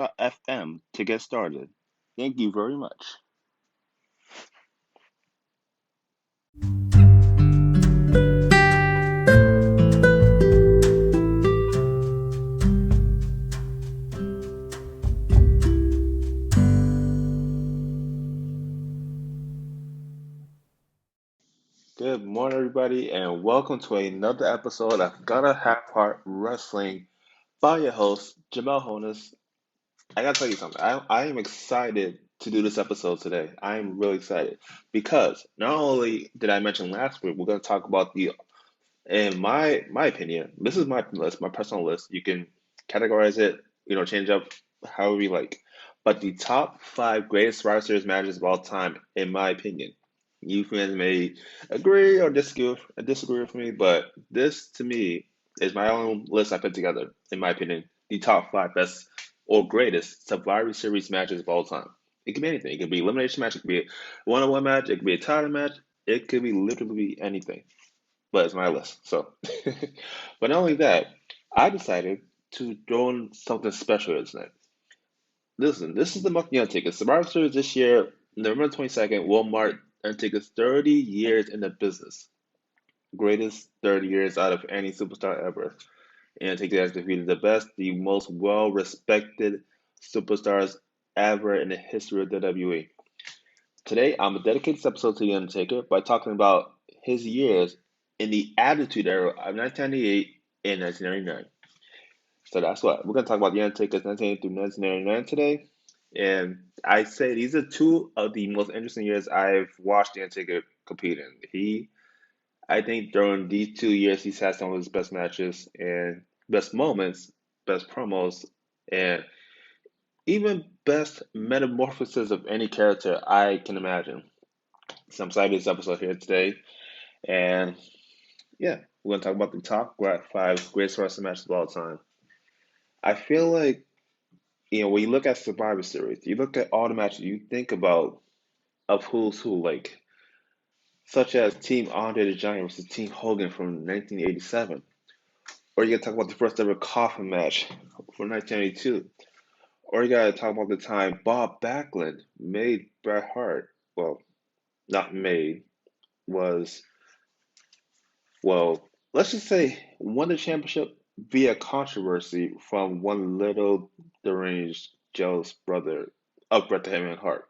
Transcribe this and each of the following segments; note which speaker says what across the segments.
Speaker 1: FM to get started. Thank you very much. Good morning, everybody, and welcome to another episode of Gotta Have Heart Wrestling by your host, Jamel Honus. I gotta tell you something. I am excited to do this episode today. I am really excited because not only did I mention last week, we're gonna talk about in my opinion, this is my list, my personal list. You can categorize it, change up however you like. But the top five greatest Survivor Series matches of all time, in my opinion. You fans may agree or disagree with me, but this to me is my own list I put together, in my opinion. The top five best or greatest Survivor Series matches of all time. It could be anything. It could be elimination match, it could be a one-on-one match, it could be a title match, it could be literally anything, but it's my list. So, but not only that, I decided to throw in something special tonight. Listen, this is the month of the Undertaker. Survivor Series this year, November 22nd, will mark Undertaker's 30 years in the business. Greatest 30 years out of any superstar ever. And Undertaker has defeated the best, the most well respected superstars ever in the history of WWE. Today, I'm going to dedicate this episode to The Undertaker by talking about his years in the Attitude Era of 1998 and 1999. So that's what we're going to talk about The Undertaker's 1980 through 1999 today. And I say these are two of the most interesting years I've watched The Undertaker compete in. I think during these 2 years, he's had some of his best matches and best moments, best promos, and even best metamorphosis of any character I can imagine. So I'm excited this episode here today. And yeah, we're gonna talk about the top five greatest wrestling matches of all time. I feel like when you look at Survivor Series, you look at all the matches you think about of who's who, like such as Team Andre the Giant versus Team Hogan from 1987, or you gotta talk about the first ever coffin match from 1982, or you gotta talk about the time Bob Backlund made Bret Hart, well, not made, was Well, let's just say won the championship via controversy from one little deranged jealous brother of Bret the Hitman Hart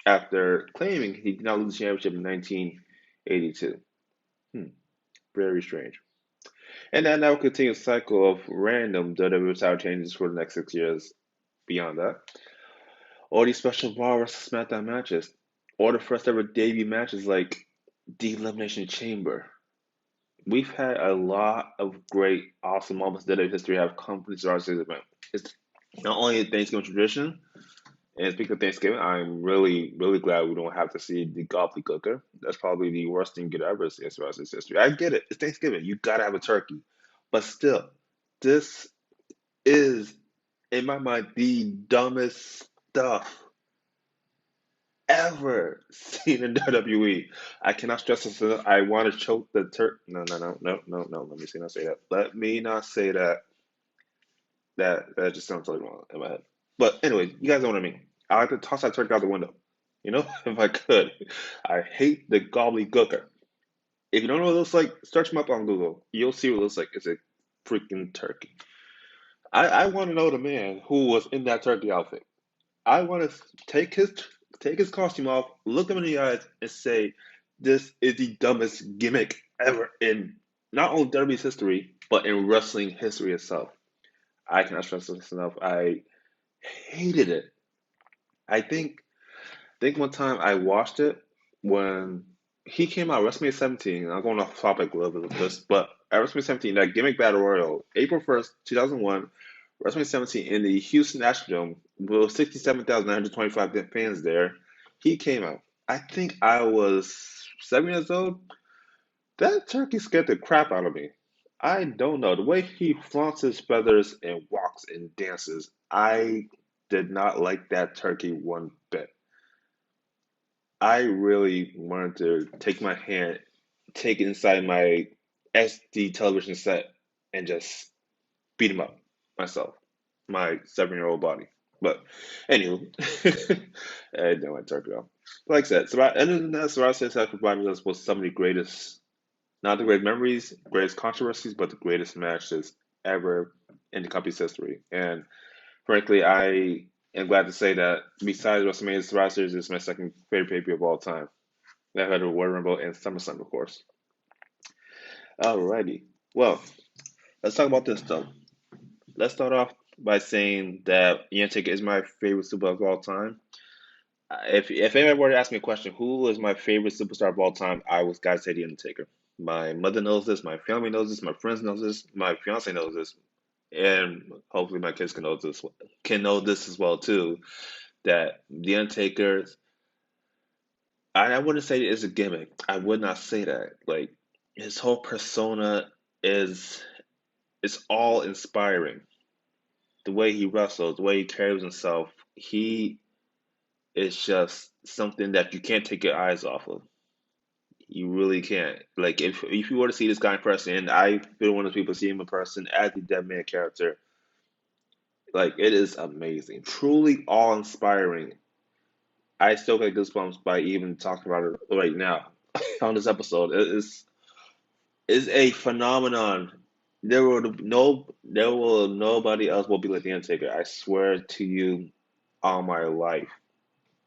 Speaker 1: after claiming he did not lose the championship in 1982. Hmm, very strange. And that now continues a cycle of random WWE title changes for the next 6 years beyond that. All these special Raw vs. SmackDown matches, all the first ever debut matches like the Elimination Chamber, we've had a lot of great, awesome moments that in history have come from this Star Series event. It's not only a Thanksgiving tradition, and speaking of Thanksgiving, I'm really, really glad we don't have to see the gobbledygooker. That's probably the worst thing you could ever see in Star Series history. I get it, it's Thanksgiving, you gotta have a turkey, but still, this is, in my mind, the dumbest stuff ever seen in WWE. I cannot stress this enough. I want to choke the turk. No, no, no, no, no, no. Let me see not say that. Let me not say that. That just sounds totally wrong in my head. But anyway, you guys know what I mean. I like to toss that turkey out the window. If I could. I hate the gobbledygooker. If you don't know what it looks like, search them up on Google. You'll see what it looks like. It's a freaking turkey. I want to know the man who was in that turkey outfit. I want to take his costume off, look him in the eyes, and say, "This is the dumbest gimmick ever in not only WWE's history, but in wrestling history itself." I cannot stress this enough. I hated it. I think one time I watched it when he came out WrestleMania 17. I'm going off topic a little bit of this, but at WrestleMania 17, that gimmick battle royal, April 1st, 2001, WrestleMania 17 in the Houston Astrodome with 67,925 fans there. He came out. I think I was 7 years old. That turkey scared the crap out of me. I don't know. The way he flaunts his feathers and walks and dances, I did not like that turkey one bit. I really wanted to take my hand, take it inside my SD television set, and just beat him up myself, my 7-year-old body. But anywho, I don't want to talk about. Like I said, other than that, Survivor Series has provided us with some of the greatest, not the great memories, greatest controversies, but the greatest matches ever in the company's history. And frankly, I am glad to say that besides WrestleMania, Survivor Series is my second favorite pay-per-view of all time. That had a Royal Rumble and SummerSlam, of course. Alrighty. Well, let's talk about this though. Let's start off by saying that Undertaker is my favorite superstar of all time. If anybody were to ask me a question, who is my favorite superstar of all time, I was gotta say the Undertaker. My mother knows this, my family knows this, my friends knows this, my fiance knows this, and hopefully my kids can know this as well too. That the Undertaker, I wouldn't say it's a gimmick. I would not say that. Like his whole persona is it's all inspiring. The way he wrestles, the way he carries himself, he is just something that you can't take your eyes off of. You really can't. Like if you were to see this guy in person, and I've been one of those people see him in person as the Dead Man character, like it is amazing, truly awe inspiring. I still get goosebumps by even talking about it right now on this episode. It is a phenomenon. There will nobody else will be like the Undertaker. I swear to you, all my life,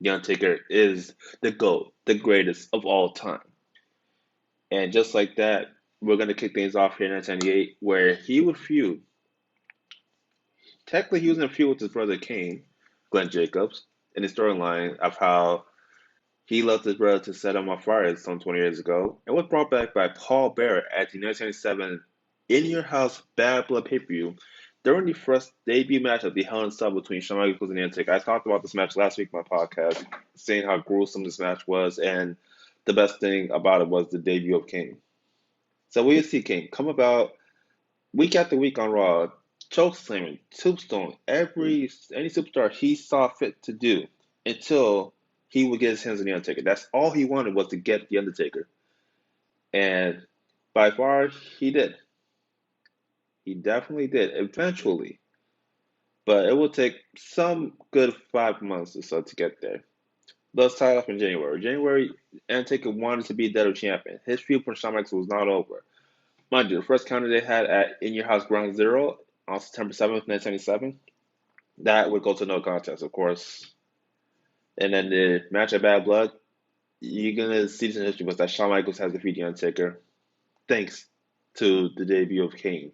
Speaker 1: the Undertaker is the GOAT, the greatest of all time. And just like that, we're gonna kick things off here in 1998, where he would feud. Technically, he was in a feud with his brother Kane, Glenn Jacobs, in the storyline of how he left his brother to set him on fire some 20 years ago, and was brought back by Paul Bearer at the 1997 In Your House Bad Blood pay-per-view during the first debut match of the Hell in a Cell between Shawn Michaels and The Undertaker. I talked about this match last week in my podcast, saying how gruesome this match was, and the best thing about it was the debut of Kane. So we see Kane come about week after week on Raw, choke slamming, tombstone, any superstar he saw fit to do until he would get his hands on the Undertaker. That's all he wanted was to get the Undertaker, and by far he did. He definitely did eventually, but it will take some good 5 months or so to get there. Let's tie it up in January. January, Undertaker wanted to be Dead Champion. His feud for Shawn Michaels was not over. Mind you, the first counter they had at In Your House Ground Zero on September 7th, 1977, that would go to no contest, of course. And then the match at Bad Blood, you're gonna see this in history was that Shawn Michaels has defeated The Undertaker thanks to the debut of Kane.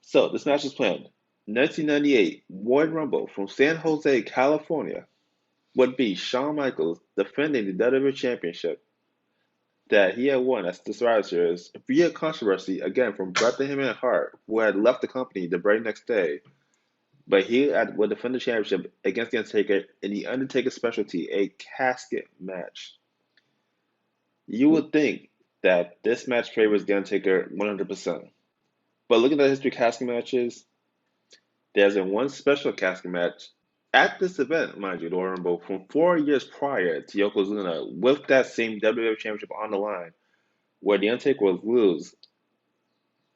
Speaker 1: So this match is planned. 1998 Royal Rumble from San Jose, California would be Shawn Michaels defending the WWE Championship that he had won as the Survivor Series via controversy again from Bret the Hitman Hart, who had left the company the very next day. But would defend the championship against The Undertaker in the Undertaker specialty, a casket match. You would think that this match favors The Undertaker 100%. But looking at the history of casket matches, there's a one special casket match at this event, mind you, Royal Rumble, from 4 years prior to Yokozuna with that same WWF Championship on the line, where The Undertaker would lose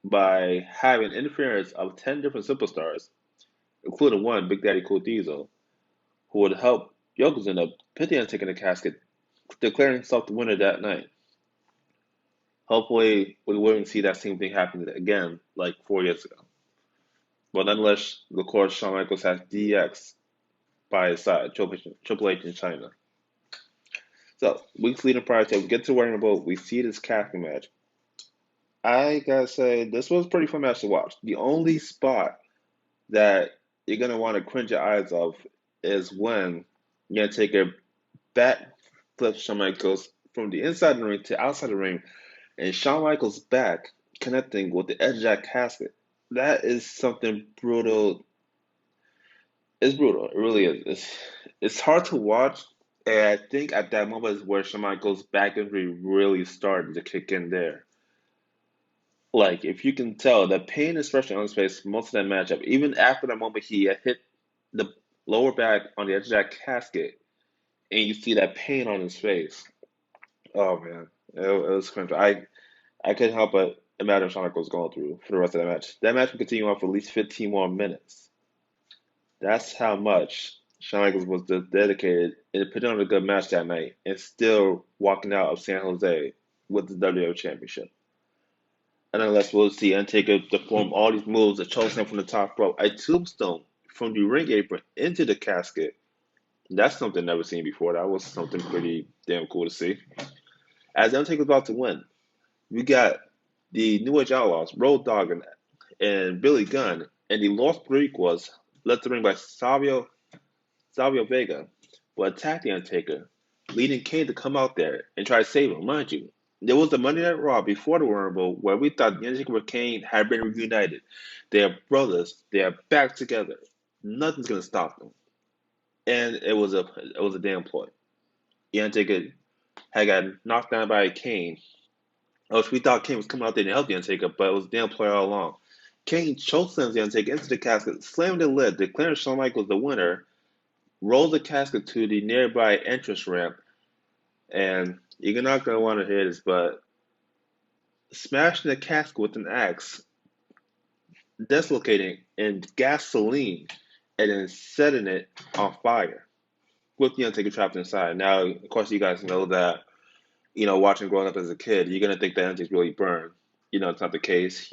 Speaker 1: by having interference of 10 different superstars, including one, Big Daddy Cool Diesel, who would help Yokozuna put The Undertaker in the casket, declaring himself the winner that night. Hopefully, we wouldn't see that same thing happen again like 4 years ago. But nonetheless, of course, Shawn Michaels has DX by his side, Triple H in China. So, weeks leading prior to we get to Royal Rumble, we see this casket match. I gotta say, this was a pretty fun match to watch. The only spot that you're gonna want to cringe your eyes off is when you're gonna take a back flip Shawn Michaels from the inside of the ring to outside the ring, and Shawn Michaels' back connecting with the edge of that casket. That is something brutal. It's brutal. It really is. It's hard to watch, and I think at that moment is where Shawn Michaels' back injury really started to kick in there. Like, if you can tell, the pain is fresh on his face most of that matchup. Even after that moment, he had hit the lower back on the edge of that casket, and you see that pain on his face. Oh man, it was cringe. I couldn't help but imagine Shawn Michaels going through for the rest of that match. That match would continue on for at least 15 more minutes. That's how much Shawn Michaels was dedicated and putting on a good match that night and still walking out of San Jose with the WWF Championship. And unless we'll see Undertaker perform all these moves, a chokeslam from the top rope, a tombstone from the ring apron into the casket. That's something never seen before. That was something pretty damn cool to see. As Undertaker's about to win, we got the New Age Outlaws, Road Dogg and Billy Gunn, and the Los Boricuas, led to the ring by Savio Vega, will attack The Undertaker, leading Kane to come out there and try to save him. Mind you, there was the Monday Night Raw before the Rumble where we thought The Undertaker and Kane had been reunited. They are brothers. They are back together. Nothing's gonna stop them. And it was a damn ploy. The Undertaker had got knocked down by Kane. We thought Kane was coming out there to help The Undertaker, but it was a damn ploy all along. Kane chokeslams The Undertaker into the casket, slamming the lid, declaring Shawn Michaels the winner, rolls the casket to the nearby entrance ramp, and you're not going to want to hear this, but smashing the casket with an axe, dislocating in gasoline, and then setting it on fire with the Undertaker trapped inside. Now, of course, you guys know that, watching growing up as a kid, you're going to think that Undertaker's really burned. It's not the case.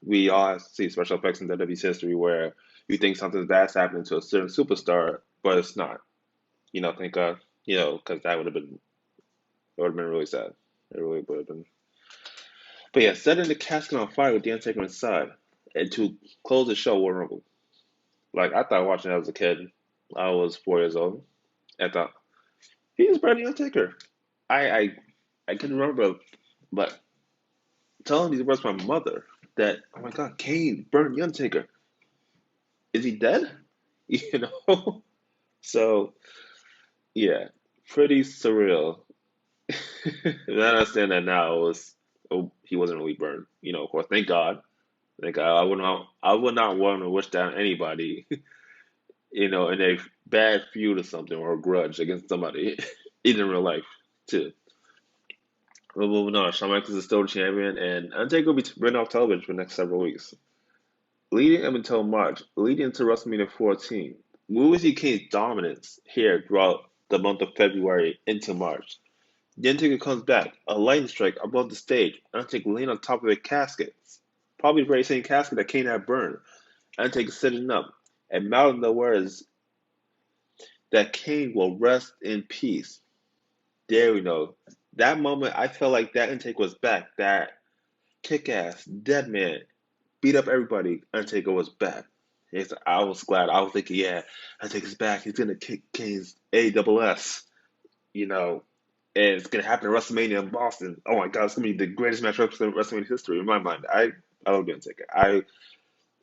Speaker 1: We all see special effects in WWE's history where you think something bad's happening to a certain superstar, but it's not. Thank God, because that would have been really sad. It really would have been. But yeah, setting the casket on fire with The Undertaker inside, and to close the show, Royal Rumble. Like I thought watching that as a kid, I was 4 years old. I thought he is Brady Undertaker. I couldn't remember, but telling these words to my mother that oh my God, Kane burned the Undertaker. Is he dead? You know. So yeah, pretty surreal. I understand that now he wasn't really burned. Of course, thank God. Thank God. I would not want to wish that on anybody, in a bad feud or something or a grudge against somebody, even in real life, too. But moving on, Shawn Michaels is still the champion, and Undertaker will be written off television for the next several weeks. Leading up until March, leading into WrestleMania 14, we will see Kane's dominance here throughout the month of February into March. The Undertaker comes back, a lightning strike above the stage. Undertaker laying on top of a casket, probably the very same casket that Kane had burned. Undertaker sitting up and mouthing the words that Kane will rest in peace. There we go. That moment, I felt like that Undertaker was back. That kick-ass, dead man, beat up everybody. Undertaker was back. I was glad. I was thinking, yeah, Undertaker's back. He's gonna kick Kane's ASS. You know, and it's gonna happen at WrestleMania in Boston. Oh my God, it's gonna be the greatest match in WrestleMania history in my mind. I love the Undertaker. I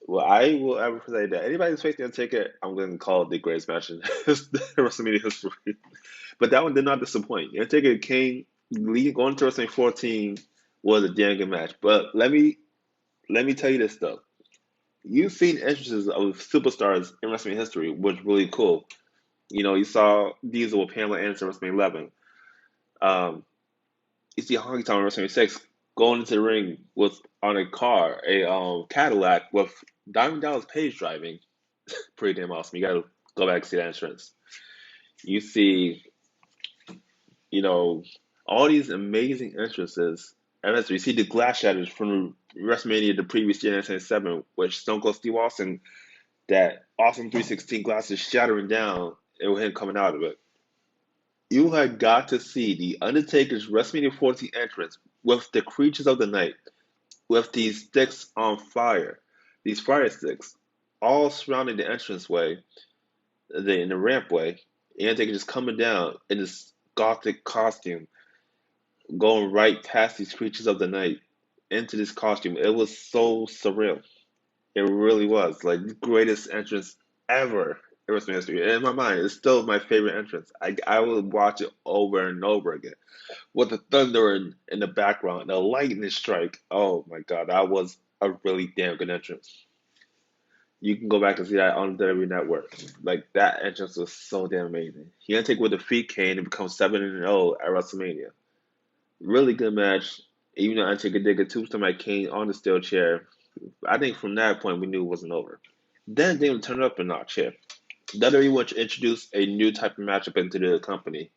Speaker 1: will ever say that anybody who's facing the Undertaker, I'm gonna call it the greatest match in WrestleMania history. But that one did not disappoint. The Undertaker came leading going to WrestleMania 14 was a damn good match. But let me tell you this though. You've seen entrances of superstars in WrestleMania history, which is really cool. You saw Diesel with Pamela Anderson at WrestleMania 11. Um, you see Honky Tonk at WrestleMania 6 going into the ring with on a car, a Cadillac with Diamond Dallas Page driving. Pretty damn awesome. You gotta go back and see that entrance. You see, you know, all these amazing entrances. And as we see the glass shatters from WrestleMania the previous year, 1997, which Stone Cold Steve Austin, that awesome 316 glasses shattering down, and with him coming out of it. You had got to see the Undertaker's WrestleMania 14 entrance with the creatures of the night, with these sticks on fire, these fire sticks, all surrounding the entranceway, in the rampway. And Undertaker just coming down in this gothic costume, going right past these creatures of the night into this costume. It was so surreal. It really was like the greatest entrance ever in WrestleMania history. And in my mind, it's still my favorite entrance. I will watch it over and over again with the thunder in the background, the lightning strike. Oh my God, that was a really damn good entrance. You can go back and see that on the WWE Network. Like that entrance was so damn amazing. He gonna take with defeat Kane and become 7-0 at WrestleMania. Really good match. Even though Undertaker did a tombstone by Kane on the steel chair, I think from that point we knew it wasn't over. Then they would turn it up a notch here. WWE wanted to introduce a new type of matchup into the company.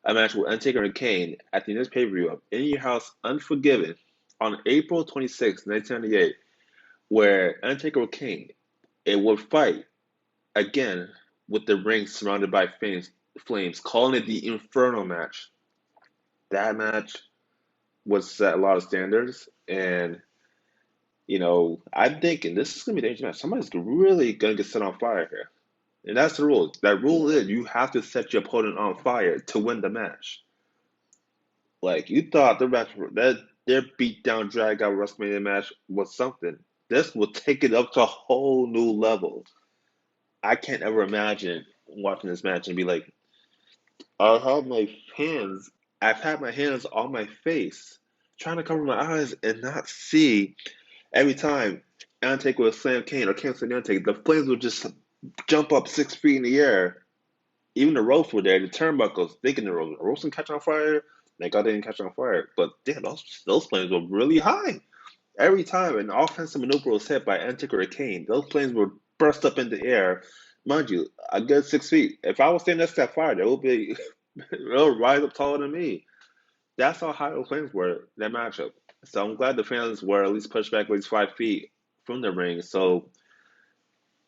Speaker 1: A match with Undertaker and Kane at the next pay-per-view of In Your House Unforgiven on April 26, 1998, where Undertaker and Kane it would fight again with the ring surrounded by flames, calling it the Inferno match. That match was set a lot of standards, and I'm thinking this is gonna be a dangerous match. Somebody's really gonna get set on fire here. And that's the rule. That rule is you have to set your opponent on fire to win the match. Like you thought the match that their beat down drag out WrestleMania match was something. This will take it up to a whole new level. I can't ever imagine watching this match and be like, I have my hands I've had my hands on my face, trying to cover my eyes and not see every time Undertaker would slam Kane or Kane would slam Undertaker, the flames would just jump up 6 feet in the air. Even the ropes were there, the turnbuckles, thinking the ropes didn't catch on fire. Thank God they didn't catch on fire. But damn, those flames were really high. Every time an offensive maneuver was hit by Undertaker or Kane, those flames would burst up in the air. Mind you, a good 6 feet. If I was standing next to that fire, they would be they'll rise up taller than me. That's how high those flames were in that matchup. So I'm glad the fans were at least pushed back at least 5 feet from the ring. So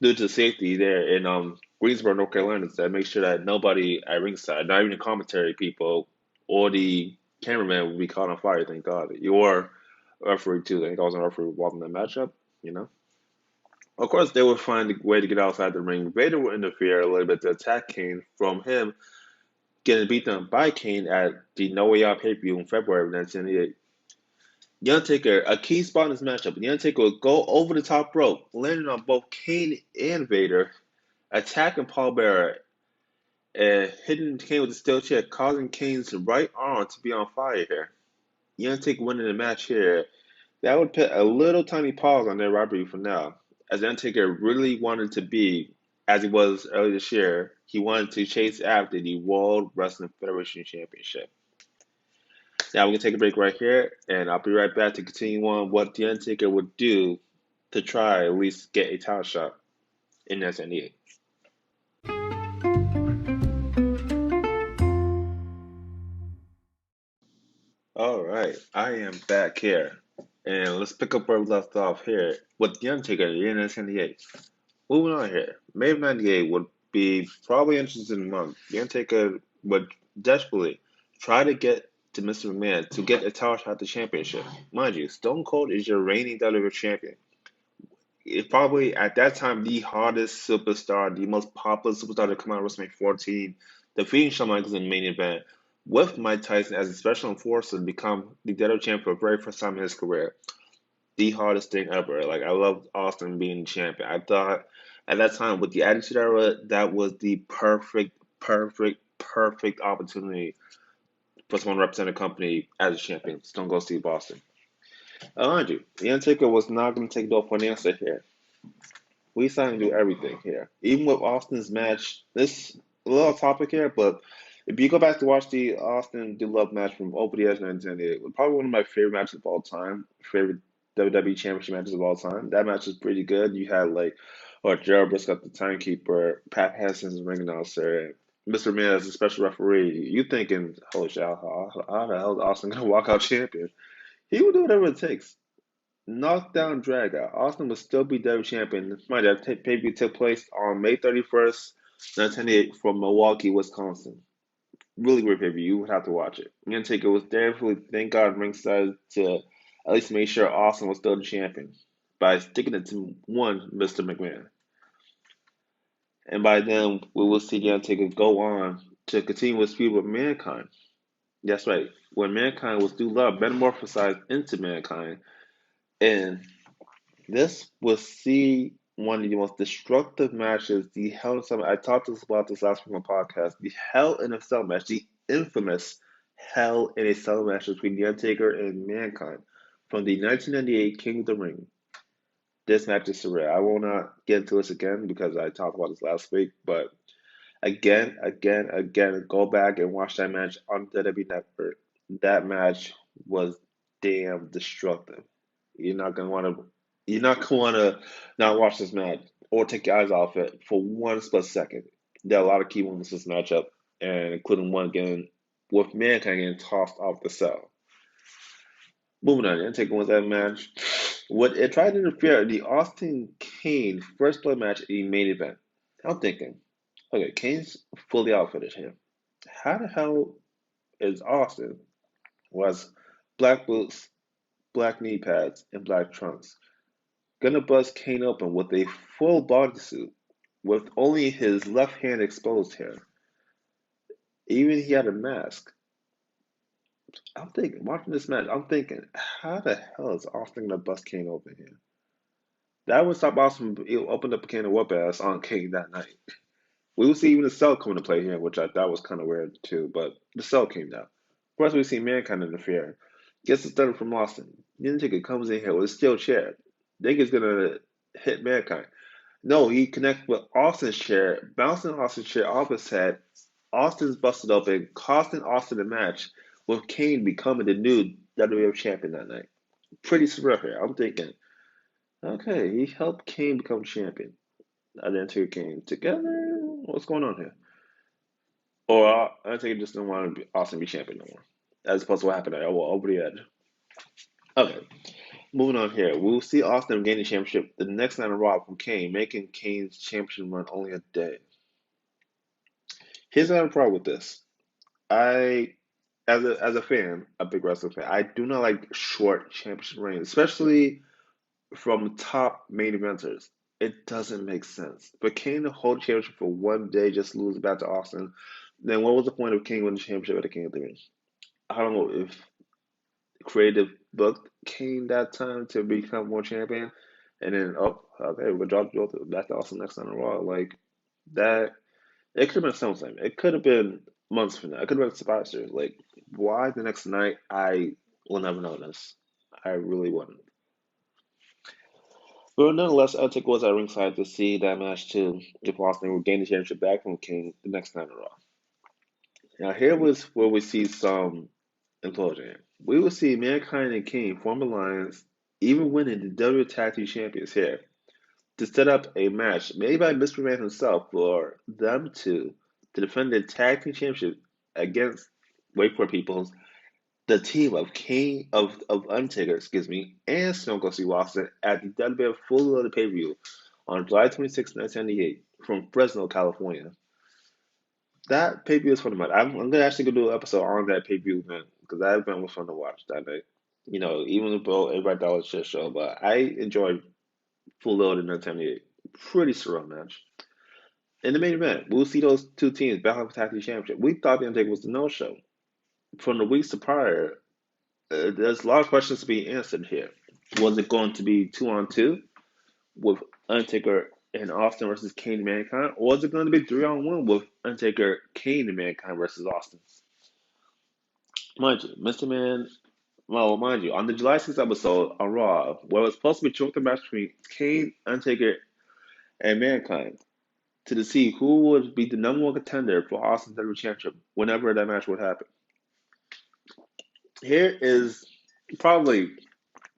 Speaker 1: due to safety there in Greensboro, North Carolina, to make sure that nobody at ringside, not even the commentary people or the cameraman, would be caught on fire. Thank God. Your referee too. I think I was a referee involved in that matchup. You know, of course they would find a way to get outside the ring. Vader would interfere a little bit to attack Kane from him getting beat down by Kane at the No Way Out pay-per-view in February of 1998. The Undertaker, a key spot in this matchup, the Undertaker would go over the top rope, landing on both Kane and Vader, attacking Paul Bearer and hitting Kane with a steel chair, causing Kane's right arm to be on fire here. The Undertaker winning the match here, that would put a little tiny pause on their rivalry for now, as the Undertaker really wanted to be, as he was earlier this year, he wanted to chase after the World Wrestling Federation Championship. Now we're gonna take a break right here, and I'll be right back to continue on what the Undertaker would do to try at least get a title shot in SNEA. All right, I am back here, and let's pick up where we left off here with the Undertaker in SNEA. Moving on here, May of '98 would be probably interesting month. The Undertaker would desperately try to get to Mr. McMahon to get a title shot at the championship. Mind you, Stone Cold is your reigning WWE champion. It's probably at that time the hottest superstar, the most popular superstar to come out of WrestleMania 14, defeating Shawn Michaels in the main event, with Mike Tyson as a special enforcer to become the WWE champion for the very first time in his career. The hottest thing ever. Like I loved Austin being champion. I thought at that time with the Attitude Era, that was the perfect opportunity for someone to represent a company as a champion. Stone Cold Steve Austin. Mind you, the Undertaker was not going to take no for an answer here. We decided to do everything here. Even with Austin's match, this a little topic here, but if you go back to watch the Austin Do Love match from Over the Edge 1998, it was probably one of my favorite matches of all time, favorite WWE Championship matches of all time. That match was pretty good. You had Gerald Briscoe, the timekeeper, Pat Hanson's ring announcer, and Mr. Man as a special referee. You thinking, holy shit, how the hell is Austin gonna walk out champion? He will do whatever it takes. Knockdown Dragout. Austin will still be WWE champion. Mind you, that pay-per-view took place on May 31st, 1998 from Milwaukee, Wisconsin. Really great pay-per-view. You would have to watch it. Undertaker was there for, thank God, ringside to at least make sure Austin was still the champion by sticking it to one Mr. McMahon. And by then, we will see the Undertaker go on to continue his feud with Mankind. That's right. When Mankind was due love, metamorphosized into Mankind. And this was see one of the most destructive matches. The Hell in a Cell. I talked about this last week on the podcast. The Hell in a Cell match, the infamous Hell in a Cell match between The Undertaker and Mankind from the 1998 King of the Ring. This match is surreal. I will not get into this again because I talked about this last week. But again, go back and watch that match on the WWE Network. That match was damn destructive. You're not gonna want to. You're not gonna want to not watch this match. or take your eyes off it for one split second. There are a lot of key moments in this matchup, and including one again with Mankind getting tossed off the cell. Moving on, Undertaker wins that match. What it tried to interfere in the Austin Kane first blood match in the main event. I'm thinking, okay, Kane's fully outfitted here. How the hell is Austin was black boots, black knee pads, and black trunks gonna bust Kane open with a full bodysuit with only his left hand exposed here? Even he had a mask. I'm thinking, watching this match, I'm thinking, how the hell is Austin gonna bust Kane open here? That would stop Austin. It opened up a can of whoop ass on Kane that night. We will see even the cell come into play here, which I thought was kind of weird too, but the cell came down. First, we see Mankind interfere. Gets the stunner from Austin. The Undertaker comes in here with a steel chair. Think he's gonna hit Mankind. No, he connects with Austin's chair, bouncing Austin's chair off his head. Austin's busted open, costing Austin the match, with Kane becoming the new WWF champion that night. Pretty surreal here. I'm thinking, okay, he helped Kane become champion. And then two Kane together. What's going on here? Or Undertaker just didn't want to be, Austin be champion no more, as opposed to what happened there. Well, over the edge. Okay, moving on here. We'll see Austin gain the championship the next night on Raw from Kane, making Kane's championship run only a day. Here's another problem with this. I, as a fan, a big wrestling fan, I do not like short championship reigns, especially from top main eventers. It doesn't make sense. But Kane to hold the championship for one day, just lose it back to Austin, then what was the point of Kane winning the championship at the King of the Ring? I don't know if creative booked Kane that time to become more champion, and then oh, okay, we'll drop you back to Austin next time in Raw. Like that, it could have been something. It could have been months from now. It could have been surprise series. Like why the next night? I will never know this. I really wouldn't. But nonetheless, Undertaker was at ringside to see that match too. If Austin would gain the championship back from King the next night in Raw. Now here was where we see some implosion. We will see Mankind and King form alliance, even winning the W Tag Team Champions here, to set up a match made by Mr. Man himself for them two to defend the Tag Team Championship against, wait for peoples, the team of of Undertaker, excuse me, and Stone Cold Steve Austin at the WWF Full Loaded Pay Per View on July 26, 1998, from Fresno, California. That pay per view is fun to watch. I'm gonna actually go do an episode on that pay per view event because that event was fun to watch that night. Even though everybody thought it was a shit show, but I enjoyed Full Load in 1978. Pretty surreal match. In the main event, we'll see those two teams battling for tag team championship. We thought the Undertaker was the no show. From the weeks prior, there's a lot of questions to be answered here. Was it going to be 2-on-2 with Undertaker and Austin versus Kane and Mankind, or is it going to be 3-on-1 with Undertaker, Kane, and Mankind versus Austin? Mind you, Mr. Man, well, mind you, on the July 6th episode on Raw, where it was supposed to be a choke match between Kane, Undertaker, and Mankind to see who would be the number one contender for Austin's WWE Championship whenever that match would happen. Here is probably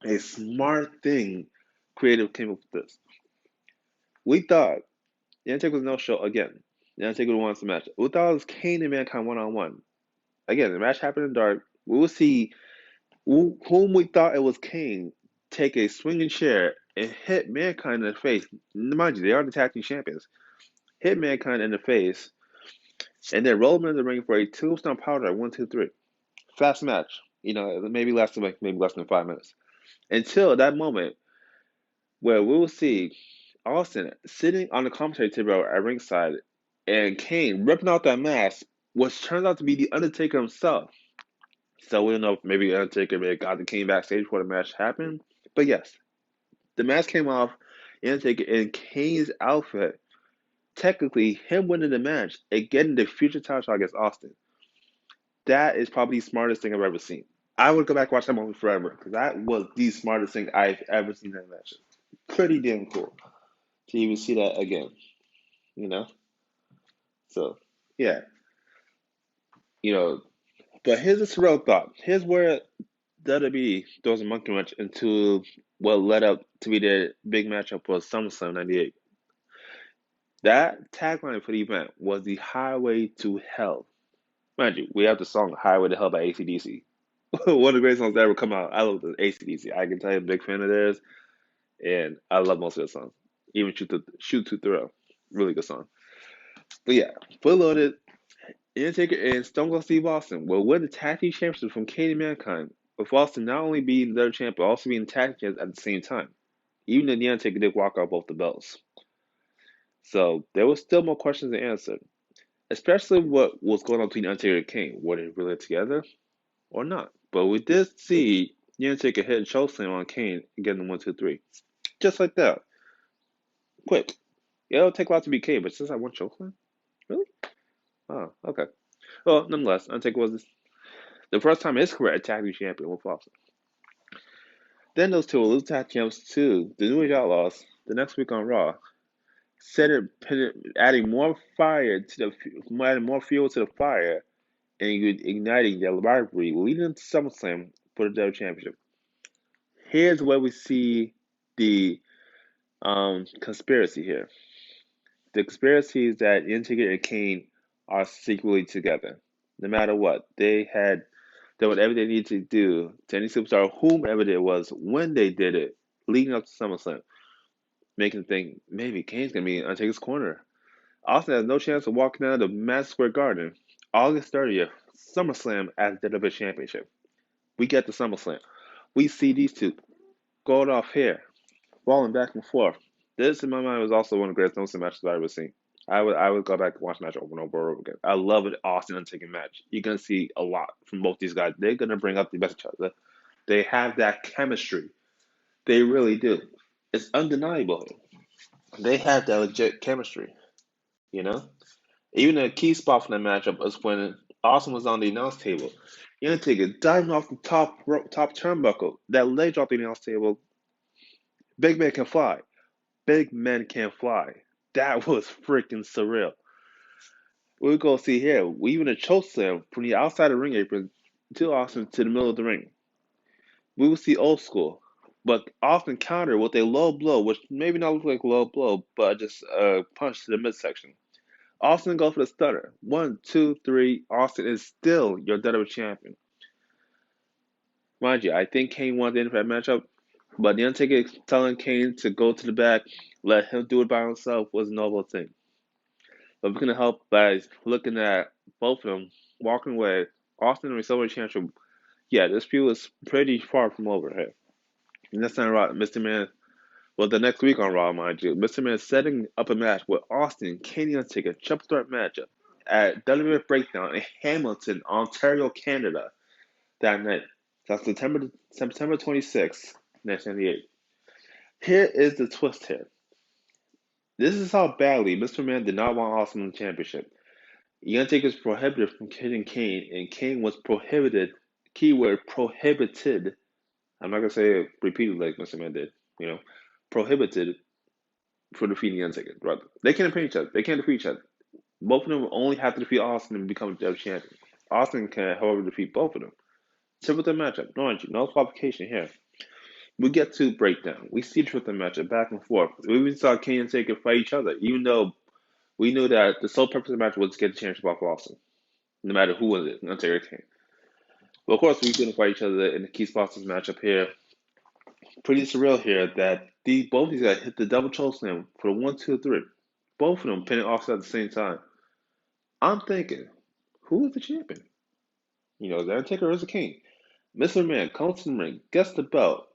Speaker 1: a smart thing creative came up with this. We thought the Undertaker was no show again. The Undertaker wants the match. We thought it was Kane and Mankind 1-on-1. Again, the match happened in dark. We will see whom we thought it was Kane take a swinging chair and hit Mankind in the face. Mind you, they are the tag team champions. Hit Mankind in the face, and then roll him in the ring for a tombstone powder 1, 2, 3. Fast match. Maybe lasted like maybe less than 5 minutes. Until that moment where we will see Austin sitting on the commentary table at ringside and Kane ripping out that mask, which turns out to be the Undertaker himself. So we don't know if maybe Undertaker may have got the Kane backstage before the match happened. But yes, the mask came off, Undertaker in Kane's outfit. Technically, him winning the match and getting the future title shot against Austin. That is probably the smartest thing I've ever seen. I would go back and watch that movie forever because that was the smartest thing I've ever seen in that match. Pretty damn cool to even see that again, you know? So, yeah, you know, but here's a surreal thought. Here's where WWE throws a monkey wrench into what led up to be their big matchup for SummerSlam '98. That tagline for the event was the highway to hell. Mind you, we have the song Highway to Hell by AC/DC. One of the greatest songs that ever come out. I love the AC/DC. I can tell you I'm a big fan of theirs, and I love most of their songs. Even Shoot to Thrill. Really good song. But yeah, fully loaded. Undertaker and Stone Cold Steve Austin will win the tag team championship from Kane and Mankind, with Austin not only being the champ, but also being tag champs at the same time. Even though the Undertaker did walk out both the belts. So there was still more questions to answer, especially what was going on between Undertaker and Kane. Were they really together or not? But we did see the Undertaker hit a chokeslam on Kane and get the 1, 2, 3. Just like that. Quick. Yeah, it'll take a lot to beat Kane, but since I won chokeslam? Really? Oh, okay. Well, nonetheless, Undertaker was the first time in his career a tag team champion with Austin. Then those two will lose tag champs to the New Age Outlaws the next week on Raw. Adding more fire to adding more fuel to the fire and igniting their rivalry, leading to SummerSlam for the WWE Championship. Here's where we see the conspiracy here. The conspiracy is that Undertaker and Kane are secretly together. No matter what, they did whatever they needed to do to any superstar, whomever it was, when they did it, leading up to SummerSlam, making them think maybe Kane's gonna be in Undertaker's corner. Austin has no chance of walking out of Madison Square Garden August 30th, SummerSlam as the WWE Championship. We get the SummerSlam. We see these two going off here, falling back and forth. This, in my mind, was also one of the greatest SummerSlam matches I've ever seen. I would go back and watch the match over and over and over again. I love an Austin Undertaker match. You're gonna see a lot from both these guys. They're gonna bring up the best of each other. They have that chemistry. They really do. It's undeniable. They have that legit chemistry. You know. Even a key spot for that matchup was when Austin was on the announce table. Undertaker diving off the top turnbuckle. That leg drop the announce table. Big man can fly. Big men can fly. That was freaking surreal. We go see here. We even a choke slam from the outside of the ring apron to Austin to the middle of the ring. We will see old school, but Austin countered with a low blow, which maybe not look like a low blow, but just a punch to the midsection. Austin goes for the stunner. 1, 2, 3. Austin is still your WWE champion. Mind you, I think Kane won the end of that matchup, but the Undertaker telling Kane to go to the back, let him do it by himself was a noble thing. But we're gonna help by looking at both of them walking away. Austin and Silver Championship. Yeah, this feud is pretty far from over here. Next time, Raw, Mr. Man. Well, the next week on Raw, mind you, Mr. Man is setting up a match with Austin, Kane, and Undertaker, triple threat matchup at WWE Breakdown in Hamilton, Ontario, Canada, that night. That's September 26th, 1998. Here is the twist here. This is how badly Mr. Man did not want Austin in the championship. Undertaker is prohibited from hitting Kane, and Kane was prohibited, keyword prohibited. I'm not going to say it repeatedly like Mr. Man did, prohibited for defeating the Undertaker. Rather. They can't defeat each other. They can't defeat each other. Both of them only have to defeat Austin and become the champion. Austin can, however, defeat both of them. Triple threat matchup. No qualification here. We get to breakdown. We see triple threat matchup back and forth. We even saw Kane and Taker fight each other, even though we knew that the sole purpose of the match was to get the championship off Austin, no matter who was it, Undertaker or Kane. But of course, we didn't fight each other in the key spots of this matchup here. Pretty surreal here that both these guys hit the double chokeslam for the 1, 2, 3. Both of them pinning Austin at the same time. I'm thinking, who is the champion? Is that Undertaker or is it Kane? Mr. Man comes to the ring, gets the belt,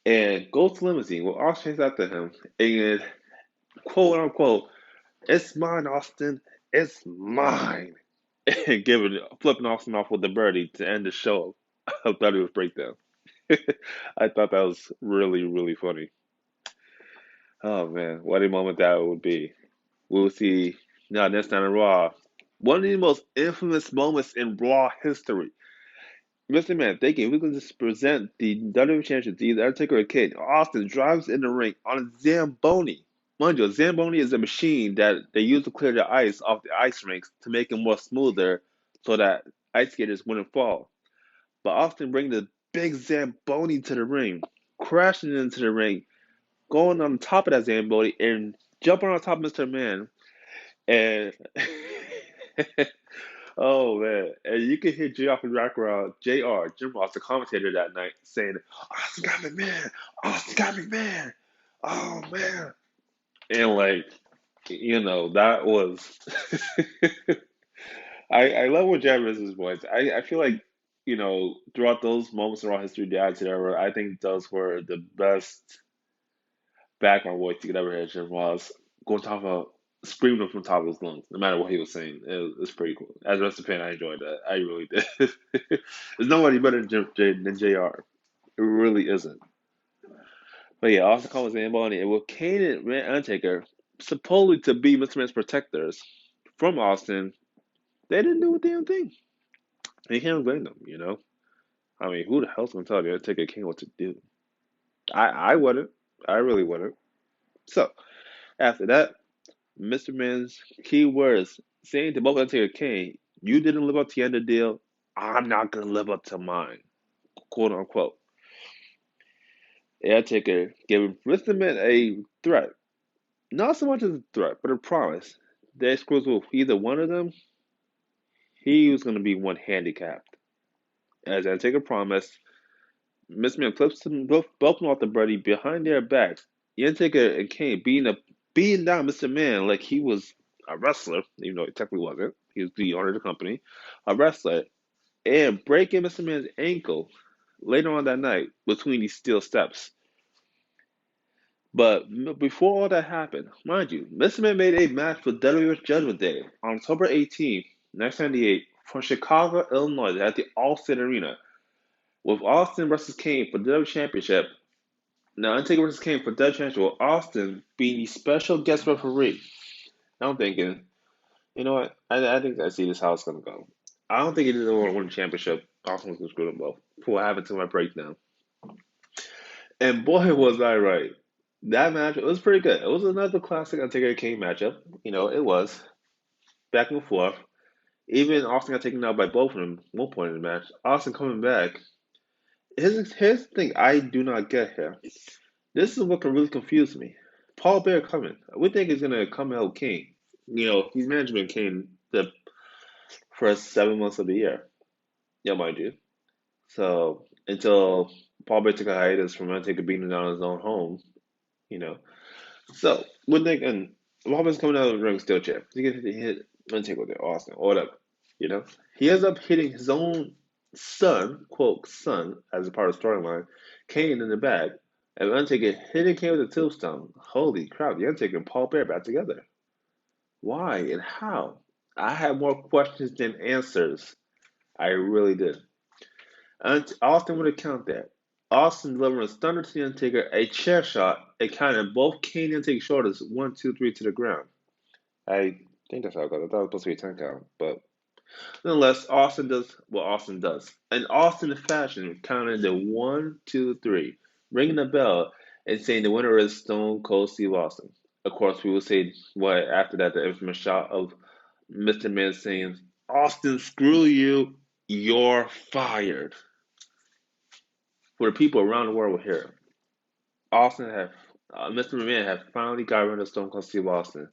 Speaker 1: and goes to limousine with Austin after him, and quote unquote, "It's mine, Austin. It's mine." And flipping Austin off with the birdie to end the show of WWE's Breakdown. I thought that was really, really funny. Oh man, what a moment that would be. We'll see now next time in Raw. One of the most infamous moments in Raw history. Mr. Man thinking we can just present the WWE Championship to either Undertaker or Kane. Austin drives in the ring on a Zamboni. Mind you, a Zamboni is a machine that they use to clear the ice off the ice rinks to make it more smoother so that ice skaters wouldn't fall. But Austin brings the big Zamboni to the ring, crashing into the ring, going on top of that Zamboni and jumping on top of Mr. Man, and oh man, and you can hear JR from the background, JR, Jim Ross, the commentator that night, saying, "Austin got McMahon, Austin got McMahon, oh man," and like that was. I love when Jam misses points. I feel like, throughout those moments in Raw history, the Attitude Era, I think those were the best background voice you could ever hear. Jim Ross going top of screaming from the top of his lungs, no matter what he was saying. It was pretty cool. As a wrestling fan, I enjoyed that. I really did. There's nobody better than JR. It really isn't. But yeah, Austin Collins and Bonnie, and with Kane and Undertaker supposedly to be Mr. Man's protectors from Austin, they didn't do a damn thing. And you can't blame them. I mean, who the hell's gonna tell the Undertaker King what to do? I wouldn't. I really wouldn't. So after that, Mr. Man's key words saying to both Undertaker King, "You didn't live up to the end of the deal. I'm not gonna live up to mine," quote unquote. The Undertaker gave Mr. Man a threat, not so much as a threat, but a promise that screws with either one of them, he was gonna be one handicapped. As Undertaker promised, Miss Man flips them both off the birdie behind their backs. The Undertaker and Kane beating down Mr. Man like he was a wrestler, even though he technically wasn't. He was the owner of the company, a wrestler, and breaking Mr. Man's ankle later on that night between these steel steps. But before all that happened, mind you, Mr. Man made a match for WWF Judgment Day on October 18th, 1998, from Chicago, Illinois, at the Allstate Arena, with Austin versus Kane for the W Championship. Now, Undertaker versus Kane for Dutch Championship, with Austin being the special guest referee. Now I'm thinking, you know what? I think I see this how it's going to go. I don't think he didn't want to win the championship. Austin was going to screw them both. For what happened to my breakdown. And boy, was I right. That match, it was pretty good. It was another classic Undertaker Kane matchup. It was. Back and forth. Even Austin got taken out by both of them at one point in the match. Austin coming back. Here's the thing I do not get here. This is what can really confuse me. Paul Bear coming. We think he's gonna come out King. He's management King the first 7 months of the year. Yeah, mind you. So until Paul Bear took a hiatus from Undertaker beating down his own home, you know. So we're thinking Paul Bear's coming out of the ring steel chair. He gets hit Undertaker with it, Austin, or whatever. He ends up hitting his own son, quote son, as a part of the storyline, Kane in the back. And Undertaker hitting Kane with a tombstone. Holy crap, the Undertaker and Paul Bear back together. Why and how? I had more questions than answers. I really did. And Austin would account that. Austin delivering a stunner to the Undertaker, a chair shot, a count of both Kane and Undertaker's shoulders, 1, 2, 3 to the ground. I think that's how it goes. I thought it was supposed to be a 10 count, but nonetheless, Austin does what Austin does. And Austin, in fashion, counted the 1, 2, 3, ringing the bell and saying the winner is Stone Cold Steve Austin. Of course, we will say what after that the infamous shot of Mr. Man saying, "Austin, screw you, you're fired." For the people around the world will hear. Mr. McMahon had finally got rid of Stone Cold Steve Austin.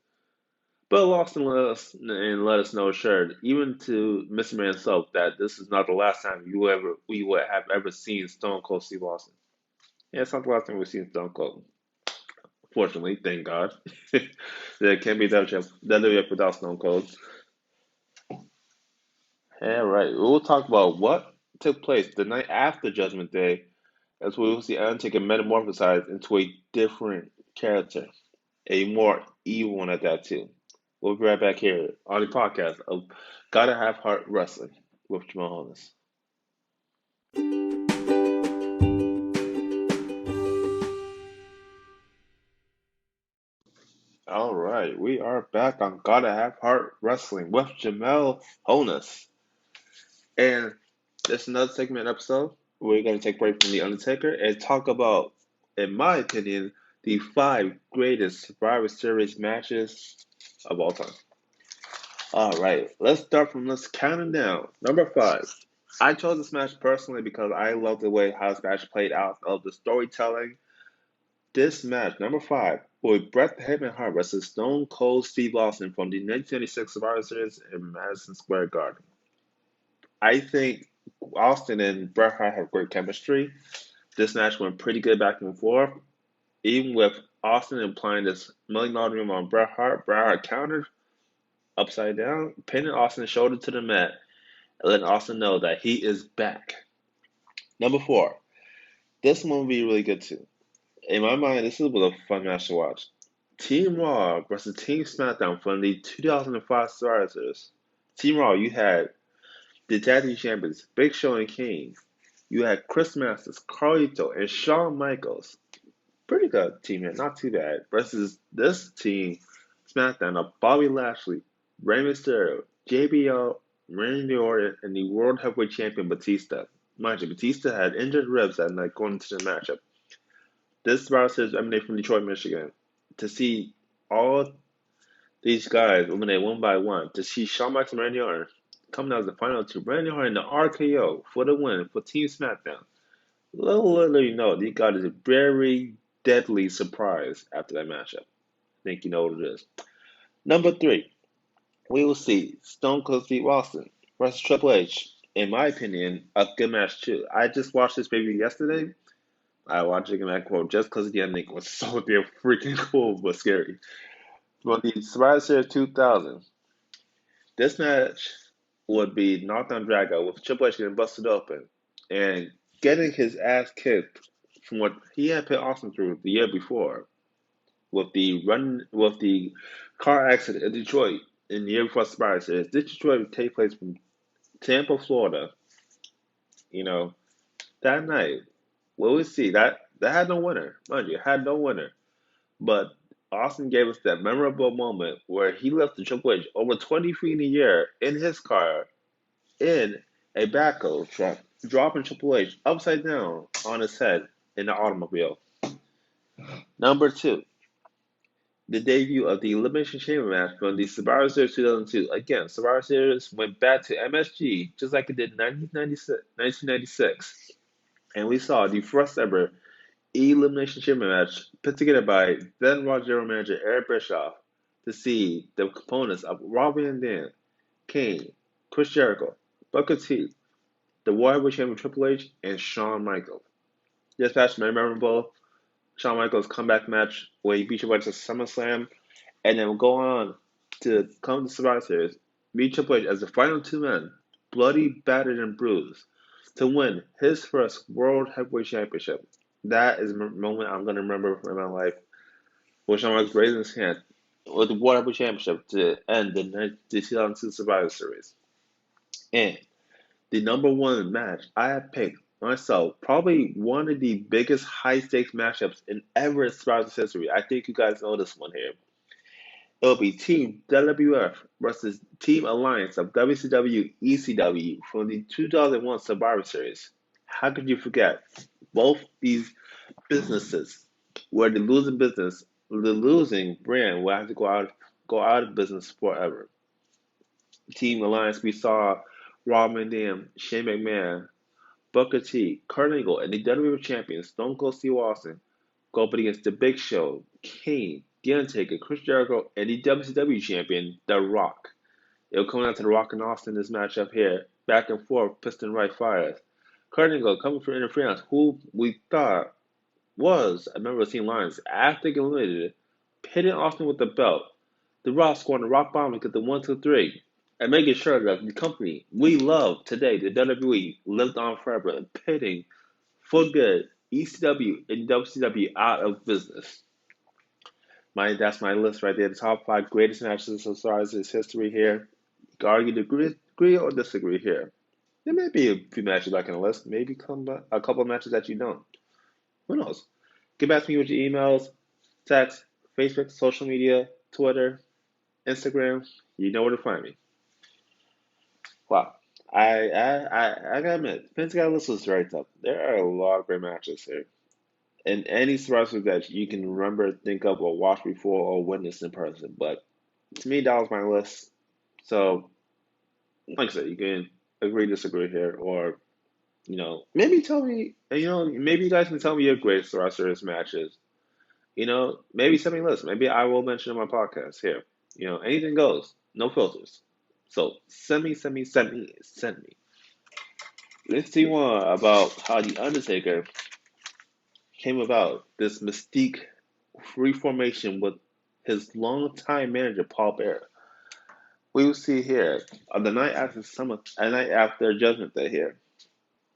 Speaker 1: But Austin let us know assured, even to Mr. Man himself, that this is not the last time we would have ever seen Stone Cold Steve Austin. Yeah, it's not the last time we've seen Stone Cold. Fortunately, thank God. There can't be WWF without Stone Cold. All right, we'll talk about what took place the night after Judgment Day, as we will see Undertaker metamorphosized into a different character, a more evil one at that too. We'll be right back here on the podcast of Gotta Have Heart Wrestling with Jamal Holness. All right, we are back on Gotta Have Heart Wrestling with Jamel Honus. And this is another segment episode. We're going to take a break from The Undertaker and talk about, in my opinion, the 5 greatest Survivor Series matches of all time. All right, let's count them down. Number 5. I chose this match personally because I love the way how this match played out, of the storytelling. This match, number 5, with Bret the Hitman Hart versus Stone Cold Steve Austin from the 1996 Survivor Series in Madison Square Garden. I think Austin and Bret Hart have great chemistry. This match went pretty good back and forth. Even with Austin implying this $1 million dream on Bret Hart countered upside down, pinning Austin's shoulder to the mat and letting Austin know that he is back. Number four, this one will be really good too. In my mind, this was a fun match to watch. Team Raw versus Team SmackDown from the 2005 Survivor Series. Team Raw, you had the Tag Team Champions, Big Show and Kane. You had Chris Masters, Carlito, and Shawn Michaels. Pretty good team here, not too bad. Versus this team, SmackDown of Bobby Lashley, Rey Mysterio, JBL, Randy Orton, and the World Heavyweight Champion Batista. Mind you, Batista had injured ribs that night going into the matchup. This Survivor Series emanated from Detroit, Michigan. To see all these guys eliminate one by one, to see Shawn Michaels and Randy Orton coming out as the final two, Randy Orton in the RKO for the win for Team SmackDown. Little you know, these guys is a very deadly surprise after that matchup. I think you know what it is. Number three, we will see Stone Cold Steve Austin versus Triple H. In my opinion, a good match too. I just watched this baby yesterday. I watched it again back quote just because the ending was so damn freaking cool but scary. For the Survivor Series 2000, this match would be Knockdown Dragout with Triple H getting busted open and getting his ass kicked from what he had put Austin through the year before with the car accident in Detroit in the year before Survivor Series. This Detroit would take place from Tampa, Florida. You know, that night, what we see that had no winner, mind you, had no winner. But Austin gave us that memorable moment where he left the Triple H over 20 feet in the air in his car in a backhoe truck, dropping Triple H upside down on his head in the automobile. Number two, the debut of the Elimination Chamber match from the Survivor Series 2002. Again, Survivor Series went back to MSG just like it did in 1996. And we saw the first ever Elimination Chamber match put together by then Raw General Manager Eric Bischoff to see the components of Rob Van Dam, Kane, Chris Jericho, Booker T, the World Heavyweight Champion Triple H, and Shawn Michaels. This match is memorable. Shawn Michaels' comeback match where he beat Triple H at SummerSlam, and then will go on to come to Survivor Series, beat Triple H as the final two men, bloody, battered, and bruised, to win his first World Heavyweight Championship. That is a moment I'm going to remember in my life. Where Shawn Michaels raising his hand with the World Heavyweight Championship to end the 2002 Survivor Series. And the number one match I have picked myself, probably one of the biggest high stakes matchups in ever Survivor history. I think you guys know this one here. It'll be Team WWF versus Team Alliance of WCW ECW from the 2001 Survivor Series. How could you forget? Both these businesses were the losing business, the losing brand will have to go out of business forever. Team Alliance, we saw Rob Van Dam, Shane McMahon, Booker T, Kurt Angle, and the WWE Champion Stone Cold Steve Austin go up against The Big Show, Kane, The Undertaker, Chris Jericho, and the WCW Champion, The Rock. It'll come down to The Rock and Austin in this matchup here. Back and forth, piston right fires. Kurt Angle coming for interference, who we thought was a member of Team Alliance after getting eliminated, hitting Austin with the belt. The Rock scoring the Rock Bomb to get the 1, 2, 3, and making sure that the company we love today, the WWE, lived on forever and pitting for good ECW and WCW out of business. That's my list right there. The top five greatest matches of Stars' history here. You can argue to agree or disagree here. There may be a few matches back on the list, maybe a couple of matches that you don't. Who knows? Get back to me with your emails, text, Facebook, social media, Twitter, Instagram. You know where to find me. Wow. I gotta admit, Vince got list was very tough. There are a lot of great matches here. And any wrestlers that you can remember, think of, or watch before or witness in person. But to me, that was my list. So, like I said, you can agree, disagree here, or maybe tell me, maybe you guys can tell me your greatest wrestlers matches. Maybe send me a list. Maybe I will mention in my podcast here. Anything goes, no filters. So send me. Let's see more about how the Undertaker came about. This mystique reformation with his longtime manager Paul Bearer. We will see here on the night after a night after Judgment Day here.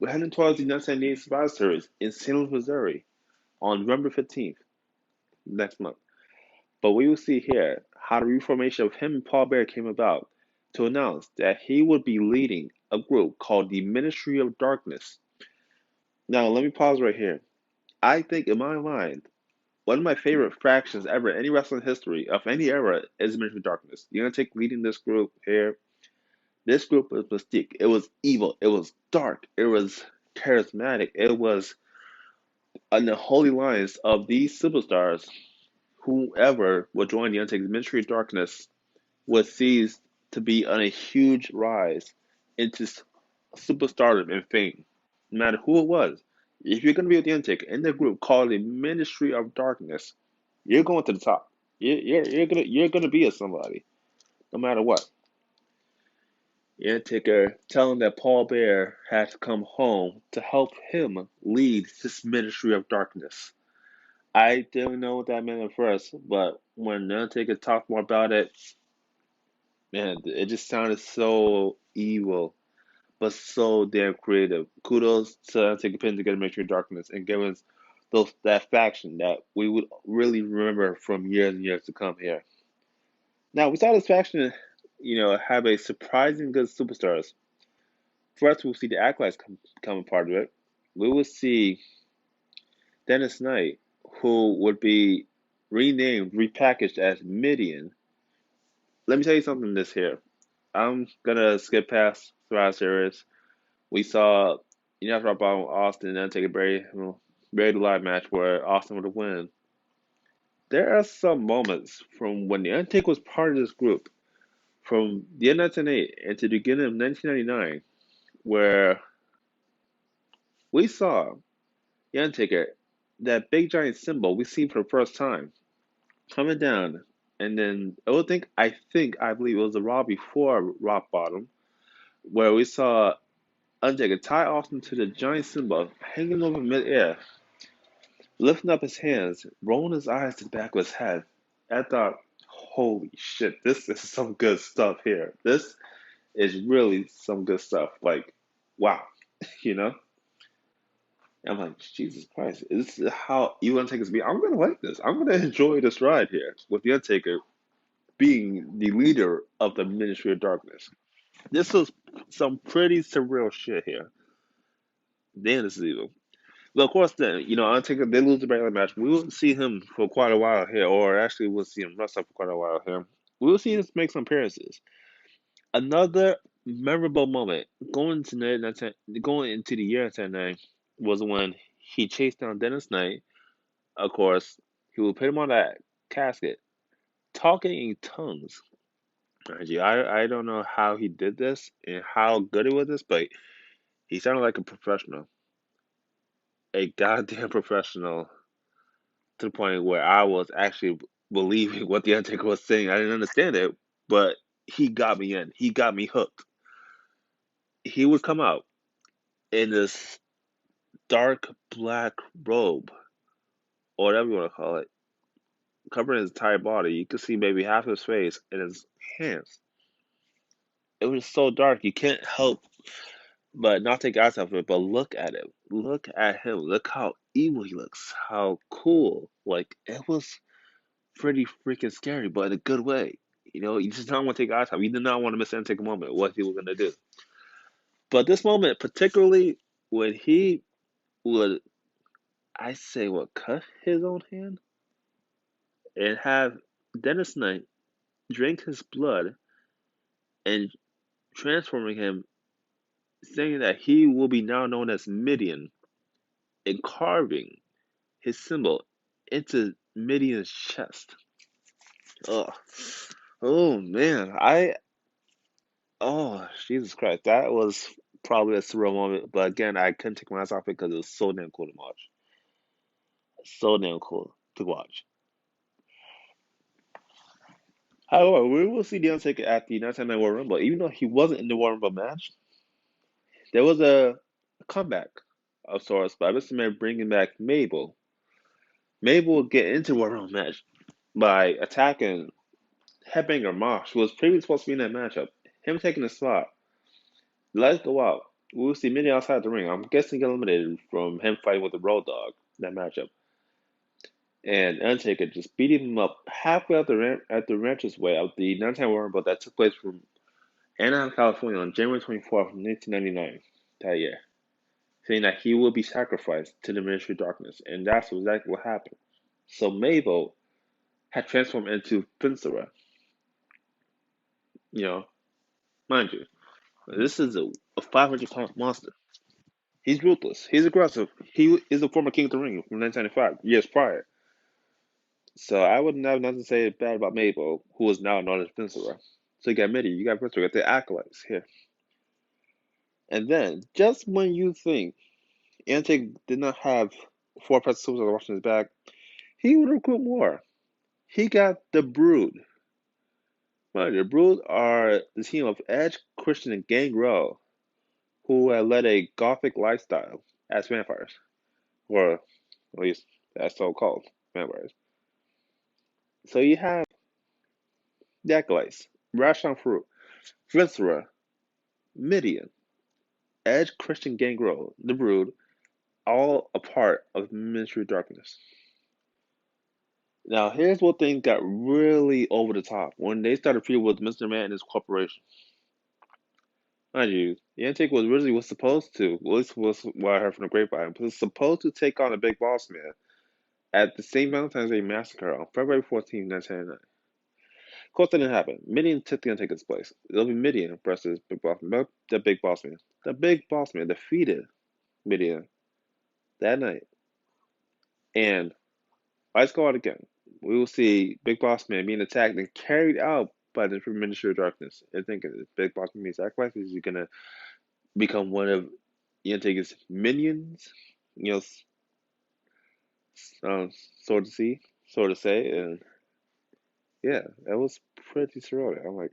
Speaker 1: We're heading towards the 1998 Survivor Series in St. Louis, Missouri on November 15th next month. But we will see here how the reformation of him and Paul Bearer came about to announce that he would be leading a group called the Ministry of Darkness. Now, let me pause right here. I think, in my mind, one of my favorite factions ever in any wrestling history of any era is the Ministry of Darkness. The Undertaker leading this group here. This group was mystique. It was evil. It was dark. It was charismatic. It was on the holy lines of these superstars. Whoever would join the Undertaker's Ministry of Darkness was seized to be on a huge rise into superstardom and fame. No matter who it was, if you're going to be with the Undertaker in the group called the Ministry of Darkness, you're going to the top. You're gonna be a somebody, no matter what. The Undertaker telling that Paul Bear had to come home to help him lead his Ministry of Darkness. I didn't know what that meant at first, but when the Undertaker talked more about it, man, it just sounded so evil, but so damn creative. Kudos to Undertaker putting together Ministry of Darkness and giving us that faction that we would really remember from years and years to come here. Now, we saw this faction, have a surprising good superstars. First, we'll see the Acolytes come a part of it. We will see Dennis Knight, who would be renamed, repackaged as Midian. Let me tell you something this here. I'm gonna skip past Survivor Series. We saw after our bottom Austin and Undertaker buried the live match where Austin would win. There are some moments from when the Undertaker was part of this group, from the end of 1998 into the beginning of 1999, where we saw the Undertaker, that big giant symbol we seen for the first time, coming down, and then I believe it was the Raw before Rock Bottom, where we saw Undertaker tie Austin to the giant symbol, hanging over midair, lifting up his hands, rolling his eyes to the back of his head. I thought, holy shit, this is some good stuff here. This is really some good stuff. Like, wow, you know? I'm like, Jesus Christ, this is how you Undertaker's be. I'm gonna like this. I'm gonna enjoy this ride here with the Undertaker being the leader of the Ministry of Darkness. This was some pretty surreal shit here. Damn, this is evil. Well, of course, then, Undertaker did lose the regular match. We will see him for quite a while here, or actually, we'll see him wrestle for quite a while here. We will see him make some appearances. Another memorable moment going into the year 1999 was when he chased down Dennis Knight. Of course, he will put him on that casket, talking in tongues. Mind you, I don't know how he did this and how good he was this, but he sounded like a professional, a goddamn professional, to the point where I was actually believing what the Undertaker was saying. I didn't understand it, but he got me in. He got me hooked. He would come out in this dark black robe, or whatever you want to call it, covering his entire body. You could see maybe half his face and his hands. It was so dark, you can't help but not take eyes off of it, but look at it. Look at him. Look how evil he looks. How cool. Like, it was pretty freaking scary, but in a good way. You just don't want to take eyes off. You did not want to miss and take a moment. What he was gonna do. But this moment, particularly when he would, I say, what, cut his own hand and have Dennis Knight drink his blood and transforming him, saying that he will be now known as Midian, and carving his symbol into Midian's chest. Oh, oh man, oh Jesus Christ, that was probably a surreal moment. But again, I couldn't take my eyes off it because it was so damn cool to watch. So damn cool to watch. However, we will see The Undertaker at the 1999 Royal Rumble. Even though he wasn't in the Royal Rumble match, there was a comeback of sorts by Mr. Man bringing back Mabel. Mabel will get into the Royal Rumble match by attacking Headbanger Mosh, who was previously supposed to be in that matchup. Him taking the spot. Let's go out. We'll see Minnie outside the ring. I'm guessing he got eliminated from him fighting with the Road Dogg, that matchup. And Undertaker just beating him up halfway out at the rancher's way of the 19 Royal Rumble that took place from Anaheim, California on January 24th, 1999, that year, saying that he will be sacrificed to the Ministry of Darkness. And that's exactly what happened. So Mabel had transformed into Pinsera. You know, mind you, this is a 500-pound monster. He's ruthless. He's aggressive. He is a former King of the Ring from 1995, years prior. So I wouldn't have nothing to say bad about Mabel, who is now known as Pinsera. So you got Mitty, you got Pinsera, you got the acolytes here. And then, just when you think Antic did not have four press superstars watching his back, he would recruit more. He got the Brood. Mind you, the Brood are the team of Edge, Christian, and Gangrel, who had led a gothic lifestyle as vampires, or at least that's so called vampires. So you have the acolytes, Rashon Fruit, Vincera, Midian, Edge, Christian, Gangrel, the Brood, all a part of Ministry of Darkness. Now, here's what things got really over the top when they started feuding with Mr. Man and his corporation. Mind you, the Undertaker was supposed to, well, at least was what I heard from the grapevine, was supposed to take on the Big Boss Man at the same Valentine's Day Massacre on February 14th, 1999. Of course, that didn't happen. Midian took the Undertaker's place. It'll be Midian versus Big Boss Man, the Big Boss Man. The Big Boss Man defeated Midian that night. And let's go out again. We will see Big Boss Man being attacked and carried out by the Ministry of Darkness. And thinking, is Big Boss Man being sacrificed? Is he going to become one of Undertaker's minions? You know, so to see, so to say. And yeah, that was pretty surreal. I'm like,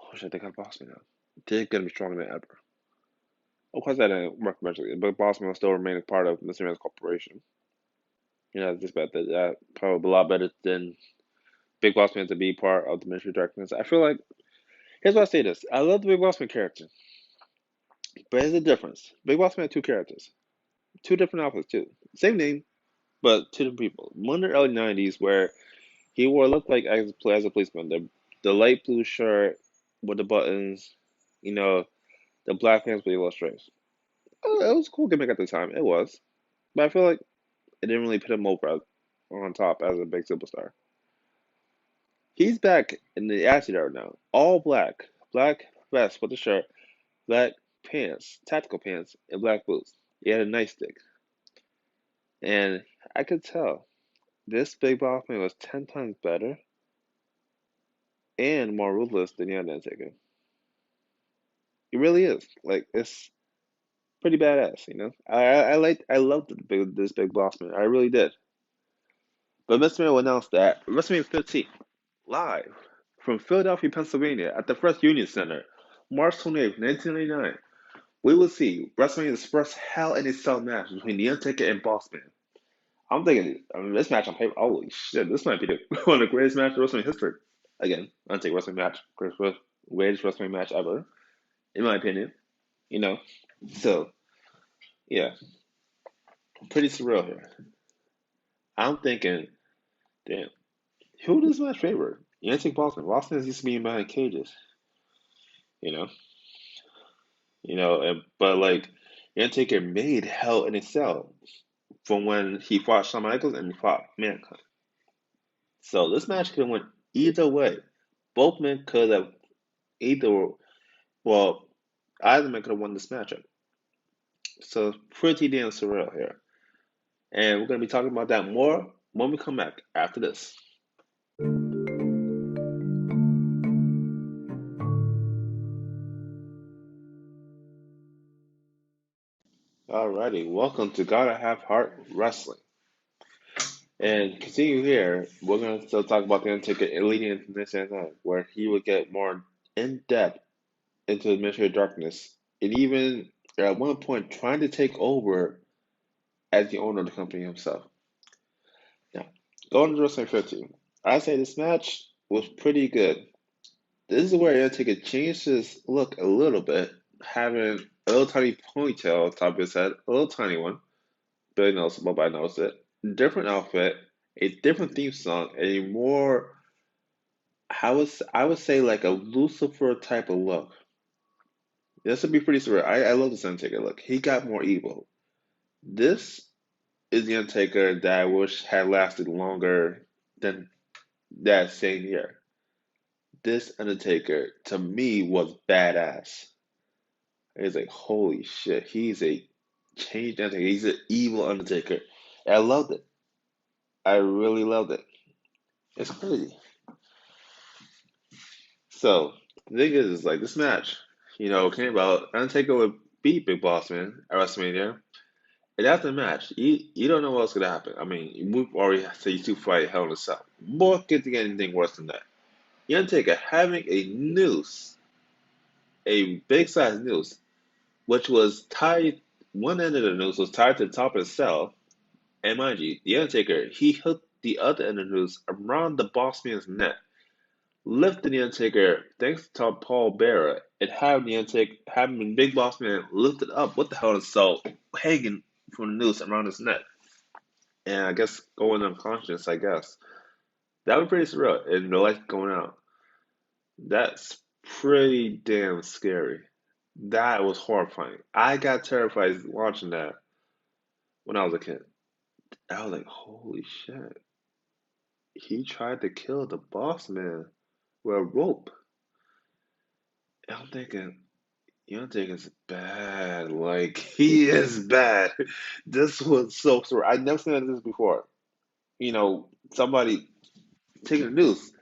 Speaker 1: oh shit, they got Boss Man now. They're going to be stronger than ever. Of course, that didn't work eventually, but Boss Man will still remain a part of Mr. Man's corporation. You know, just about that probably a lot better than Big Boss Man to be part of the Ministry of Darkness. I feel like, here's why I say this. I love the Big Boss Man character, but there's a difference. Big Boss Man had two characters, two different outfits too. Same name, but two different people. One in the early 90s where he wore looked like as a policeman. The light blue shirt with the buttons, you know, the black pants with the yellow stripes. Oh, it was a cool gimmick at the time. It was. But I feel like it didn't really put him over on top as a big superstar. He's back in the Attitude Era now. All black. Black vest with the shirt, black pants, tactical pants, and black boots. He had a nightstick. And I could tell this Big Boss Man was 10 times better and more ruthless than the Undertaker. He really is. Like, it's pretty badass, you know? I loved this Big Boss Man. I really did. But Mr. Man will announce that WrestleMania 15, live from Philadelphia, Pennsylvania, at the First Union Center, March 28th, 1999. We will see WrestleMania's first Hell in a Cell match between The Undertaker and Boss Man. I'm thinking, I mean, this match on paper, holy shit, this might be one of the greatest matches in WrestleMania history. Again, Undertaker WrestleMania match, greatest WrestleMania match ever, in my opinion. You know, so yeah, pretty surreal here. I'm thinking, damn, who does match favor? The Undertaker Boss Man. Boss Man used to be behind cages, you know, but like The Undertaker made Hell in a Cell from when he fought Shawn Michaels and he fought Mankind. So this match could have went either way. Both men could have either, well, either man could have won this matchup. So pretty damn surreal here. And we're going to be talking about that more when we come back after this. Alrighty, welcome to Gotta Have Heart Wrestling. And continue here, we're gonna still talk about the Undertaker leading into this and that, where he would get more in depth into the Ministry of Darkness, and even at one point trying to take over as the owner of the company himself. Now, going to WrestleMania 15, I say this match was pretty good. This is where Undertaker changed his look a little bit, having a little tiny ponytail on top of his head, a little tiny one. Billy knows, nobody knows it. Different outfit, a different theme song, a more, I would say like a Lucifer type of look. This would be pretty surreal. I love this Undertaker look. He got more evil. This is the Undertaker that I wish had lasted longer than that same year. This Undertaker to me was badass. It's like holy shit, he's a changed Undertaker. He's an evil Undertaker. And I loved it. I really loved it. It's crazy. So the thing is like this match, came about. Undertaker would beat Big Boss Man at WrestleMania. And after the match, you don't know what's gonna happen. I mean, we've already said you two fight Hell in a Cell. What could get anything worse than that? The Undertaker having a noose, a big size noose, which was tied. One end of the noose was tied to the top of the cell, and mind you, the Undertaker he hooked the other end of the noose around the Boss Man's neck, lifting the Undertaker thanks to Paul Bearer, and having Big Boss Man lifted up with the Hell in a Cell hanging from the noose around his neck. And I guess going unconscious, I guess. That was pretty surreal. And the light going out. That's pretty damn scary. That was horrifying. I got terrified watching that when I was a kid. I was like, holy shit. He tried to kill the boss man with a rope. And I'm thinking, Undertaker's bad. Like, he is bad. This was so surreal. I'd never seen this before. Somebody taking a noose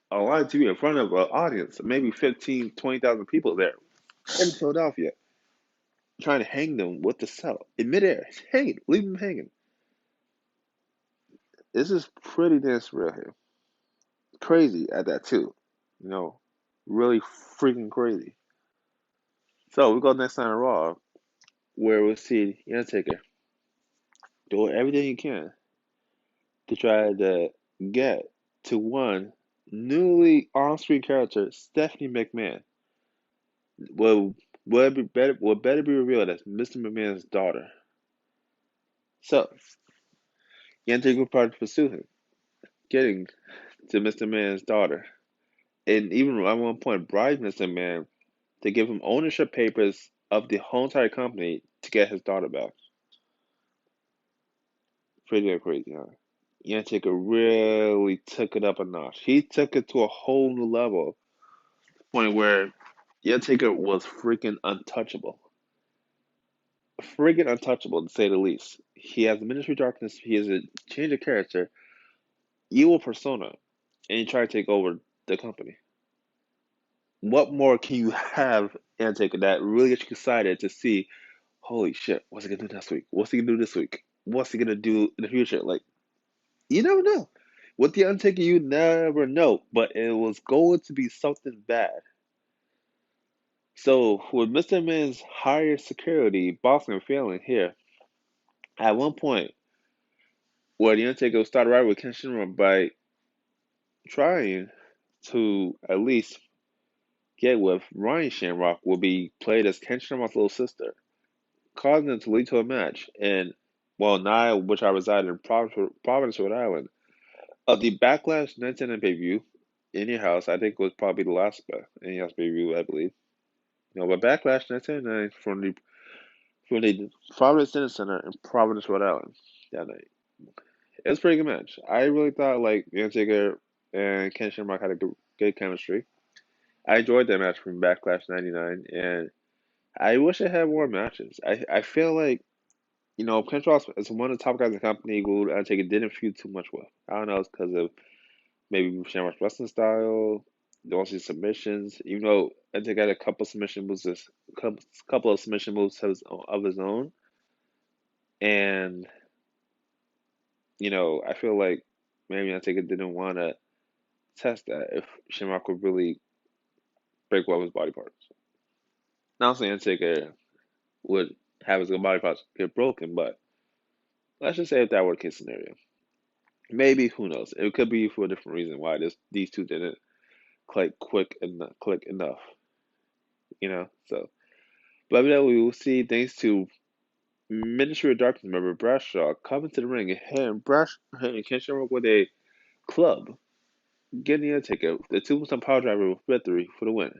Speaker 1: on live TV in front of an audience, maybe 15, 20,000 people there in Philadelphia, trying to hang them with the cell in midair. Hanging, leave them hanging. This is pretty damn surreal here. Crazy at that too. You know, really freaking crazy. So we go next time on Raw, where we'll see The Undertaker doing everything he can to try to get to one newly on-screen character, Stephanie McMahon. Will better be revealed as Mr. McMahon's daughter. So the Undertaker will probably pursue him, getting to Mr. McMahon's daughter, and even at one point bribe Mr. McMahon to give him ownership papers of the whole entire company to get his daughter back. Pretty crazy, huh? Undertaker really took it up a notch. He took it to a whole new level, point where Undertaker was freaking untouchable. Freaking untouchable, to say the least. He has the Ministry of Darkness. He has a change of character, evil persona, and he tried to take over the company. What more can you have, Undertaker, that really gets you excited to see? Holy shit, what's he gonna do next week? What's he gonna do this week? What's he gonna do in the future? Like, you never know. With the Undertaker, you never know, but it was going to be something bad. So, with Mr. Man's higher security, Boston failing here, at one point, where the Undertaker started right with Ken Shamrock by trying to at least get with Ryan Shamrock, will be played as Ken Shamrock's little sister, causing them to lead to a match. And well, now which I reside in Providence, Rhode Island, of the Backlash 19 pay-per-view in your house, I think was probably the last in your house pay-per-view, I believe. But Backlash 1999 from the Providence Center Center in Providence, Rhode Island that night. It was a pretty good match. I really thought like The Undertaker and Ken Shamrock had a good chemistry. I enjoyed that match from Backlash '99, and I wish I had more matches. I feel like Ken Shamrock is one of the top guys in the company who Undertaker didn't feud too much with. I don't know, it's because of maybe Shamrock's wrestling style, don't see submissions. Even though Undertaker had a couple submission moves, couple of submission moves of his own, and I feel like maybe Undertaker didn't want to test that if Shamrock would really break one of his body parts. Not saying Undertaker would have his body parts get broken, but let's just say if that were the case scenario. Maybe, who knows? It could be for a different reason why these two didn't click enough, So, but yeah, we will see thanks to Ministry of Darkness member Bradshaw coming to the ring and hitting Ken Shamrock with a club, getting the Undertaker the 2% power driver with victory for the win.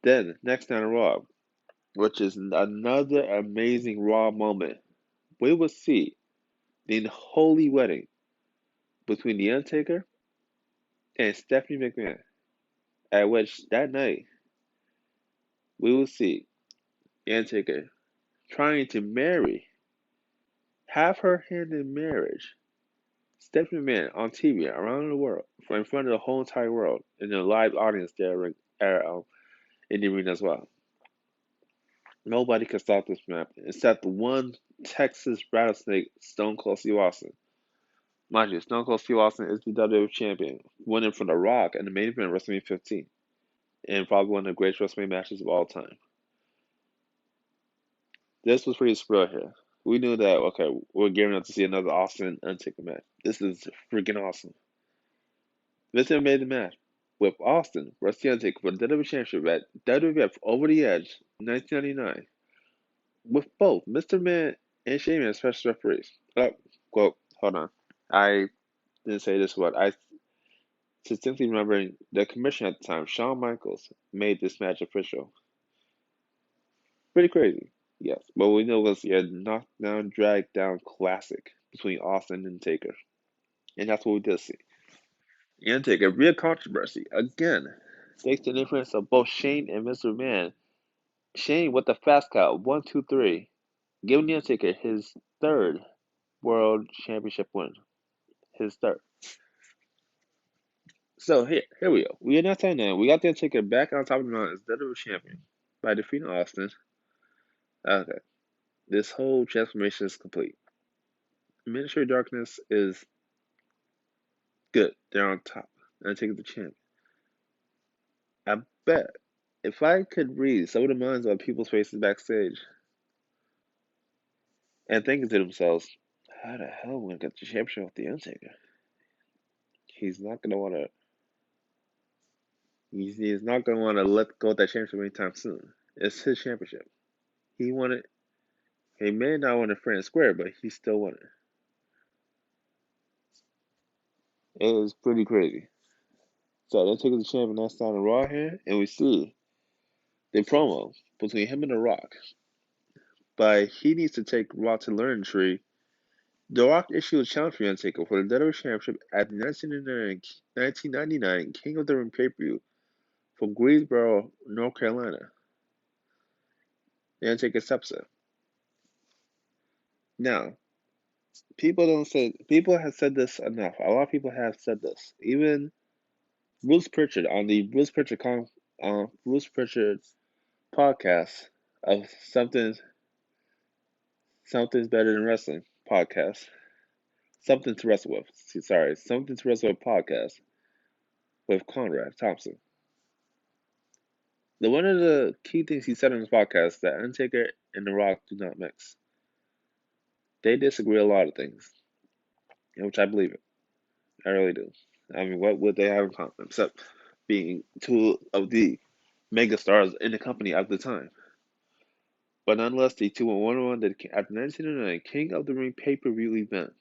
Speaker 1: Then next night on Raw, which is another amazing Raw moment, we will see the holy wedding between the Undertaker and Stephanie McMahon. At which that night we will see the Undertaker trying to have her hand in marriage, Stephanie McMahon on TV around the world, in front of the whole entire world, and a live audience there in the arena as well. Nobody can stop this from happening except one Texas rattlesnake, Stone Cold Steve Austin. Mind you, Stone Cold Steve Austin is the WWE champion, winning from The Rock in the main event of WrestleMania 15, and probably one of the greatest WrestleMania matches of all time. This was pretty surreal here. We knew that, okay, we're gearing up to see another Austin Undertaker match. This is freaking awesome. Vince made the match with Austin versus the Undertaker for the WWE Championship at WWF Over the Edge 1999, with both Mr. Man and Shane as special referees. Quote, hold on. I didn't say this, but I distinctly remember the commissioner at the time, Shawn Michaels, made this match official. Pretty crazy, yes. But we know it was a knockdown, drag down classic between Austin and Taker. And that's what we did see. And Taker, real controversy. Again, thanks to the influence of both Shane and Mr. Man. Shane with the fast count, 1, 2, 3, giving the Undertaker his third World Championship win. His third. So here we go. We are not saying that. We got the Undertaker back on top of the mountain as WWE champion by defeating Austin. Okay. This whole transformation is complete. Ministry of Darkness is good. They're on top. Undertaker's the champion. I bet if I could read some of the minds on people's faces backstage and thinking to themselves, how the hell am I going to get the championship with the Undertaker? He's not going to want to. He's not going to want to let go of that championship anytime soon. It's his championship. He won it. He may not win it fair and square, but he still won it. It was pretty crazy. So they took the champion next time on Raw here, and we see the promo between him and The Rock. But he needs to take Raw to learn tree. The Rock issued a challenge for Undertaker for the WWE Championship at the 1999 King of the Ring pay-per-view from Greensboro, North Carolina. The Undertaker accepts it. Now, people have said this enough. A lot of people have said this. Even Bruce Pritchard on the Bruce Pritchard podcast of something's better than wrestling podcast. Something to wrestle with. Sorry, something to wrestle with podcast with Conrad Thompson. One of the key things he said on his podcast that Undertaker and The Rock do not mix. They disagree a lot of things, which I believe it. I really do. I mean, what would they have in common except being two of the mega stars in the company at the time? But nonetheless, the two went 1-1 at the 1999 King of the Ring pay-per-view event,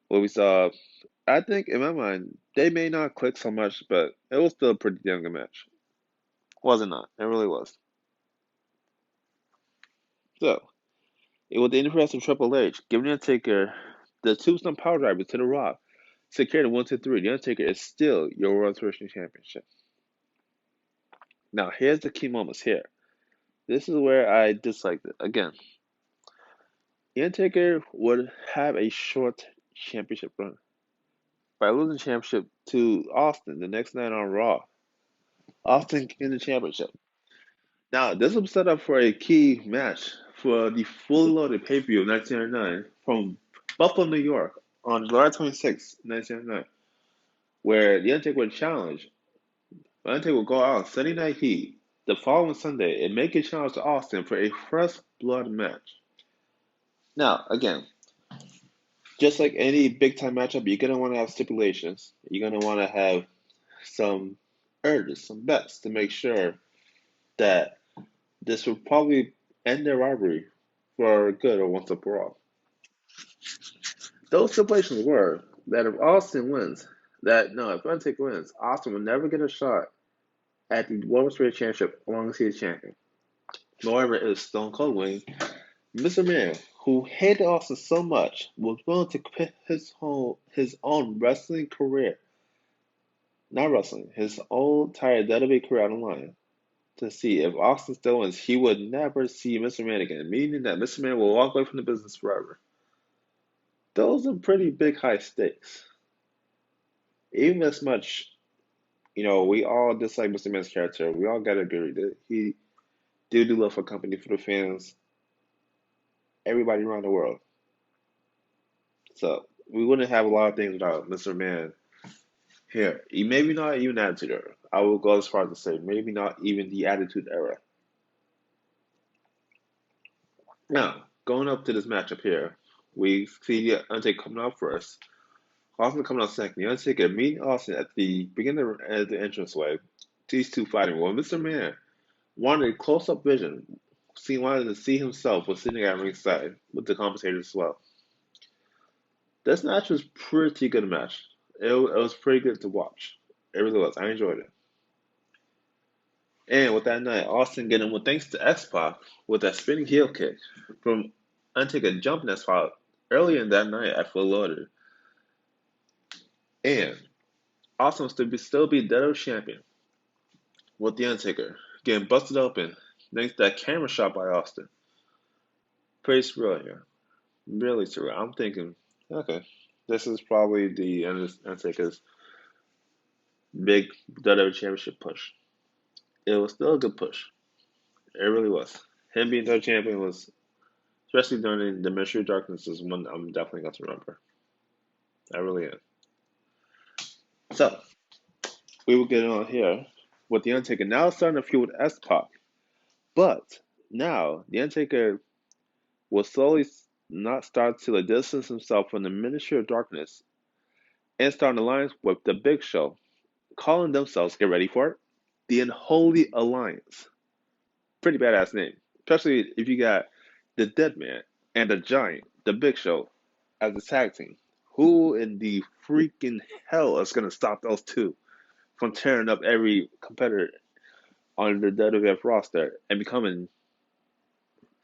Speaker 1: where we saw, I think in my mind, they may not click so much, but it was still a pretty damn good match. Was it not? It really was. So, it was the interest of Triple H, giving the Undertaker the two-stone power driver to The Rock, secured at 1, 2, 3. The Undertaker is still your World Wrestling Championship. Now, here's the key moments here. This is where I disliked it. Again, the Undertaker would have a short championship run by losing the championship to Austin the next night on Raw. Austin in the championship. Now, this was set up for a key match for the fully loaded pay-per-view of 1999 from Buffalo, New York, on July 26, 1999, where The Undertaker would challenge. The Undertaker would go out on Sunday Night Heat the following Sunday and make a challenge to Austin for a first blood match. Now, again, just like any big time matchup, you're gonna want to have stipulations. You're gonna want to have some urges, some bets to make sure that this will probably end their rivalry for good or once and for all. Those stipulations were that if Austin wins, if Undertaker wins, Austin will never get a shot at the World Series Championship as long as he is champion. However, if Stone Cold wins, Mr. Man, who hated Austin so much, was willing to quit his own wrestling career, not wrestling, his own entire WWE career on the line to see if Austin still wins, he would never see Mr. Man again, meaning that Mr. Man will walk away from the business forever. Those are pretty big high stakes. Even as much, we all dislike Mr. Man's character. We all gotta agree that he do love for company for the fans, everybody around the world. So we wouldn't have a lot of things without Mr. Man here. Maybe not even Attitude Era. I will go as far as to say maybe not even the Attitude Era. Now, going up to this matchup here, we see the Undertaker coming out first. Austin coming out second. The Undertaker meeting Austin at the beginning at the entranceway. These two fighting. Well, Mr. Man wanted a close-up vision. Wanted to see himself was sitting at ringside with the commentators as well. This match was pretty good match. It was pretty good to watch. It really was. I enjoyed it. And with that night, Austin getting with thanks to X-Pac with that spinning heel kick from Undertaker jumping X-Pac earlier in that night at full loaded. And Austin was to still be Dead champion with the Undertaker getting busted open thanks to that camera shot by Austin. Pretty surreal here. Really surreal. I'm thinking, okay, this is probably the Undertaker's big WWE Championship push. It was still a good push. It really was. Him being WWE Champion was, especially during the Ministry of Darkness, is one I'm definitely going to remember. I really am. So, we will get on here with The Undertaker now starting to feud with X-Pac. But now, The Undertaker will slowly not start to distance himself from the Ministry of Darkness and start an alliance with the Big Show, calling themselves, get ready for it, the Unholy Alliance. Pretty badass name, especially if you got the Dead Man and the Giant, the Big Show, as a tag team. Who in the freaking hell is going to stop those two from tearing up every competitor on the WWF roster and becoming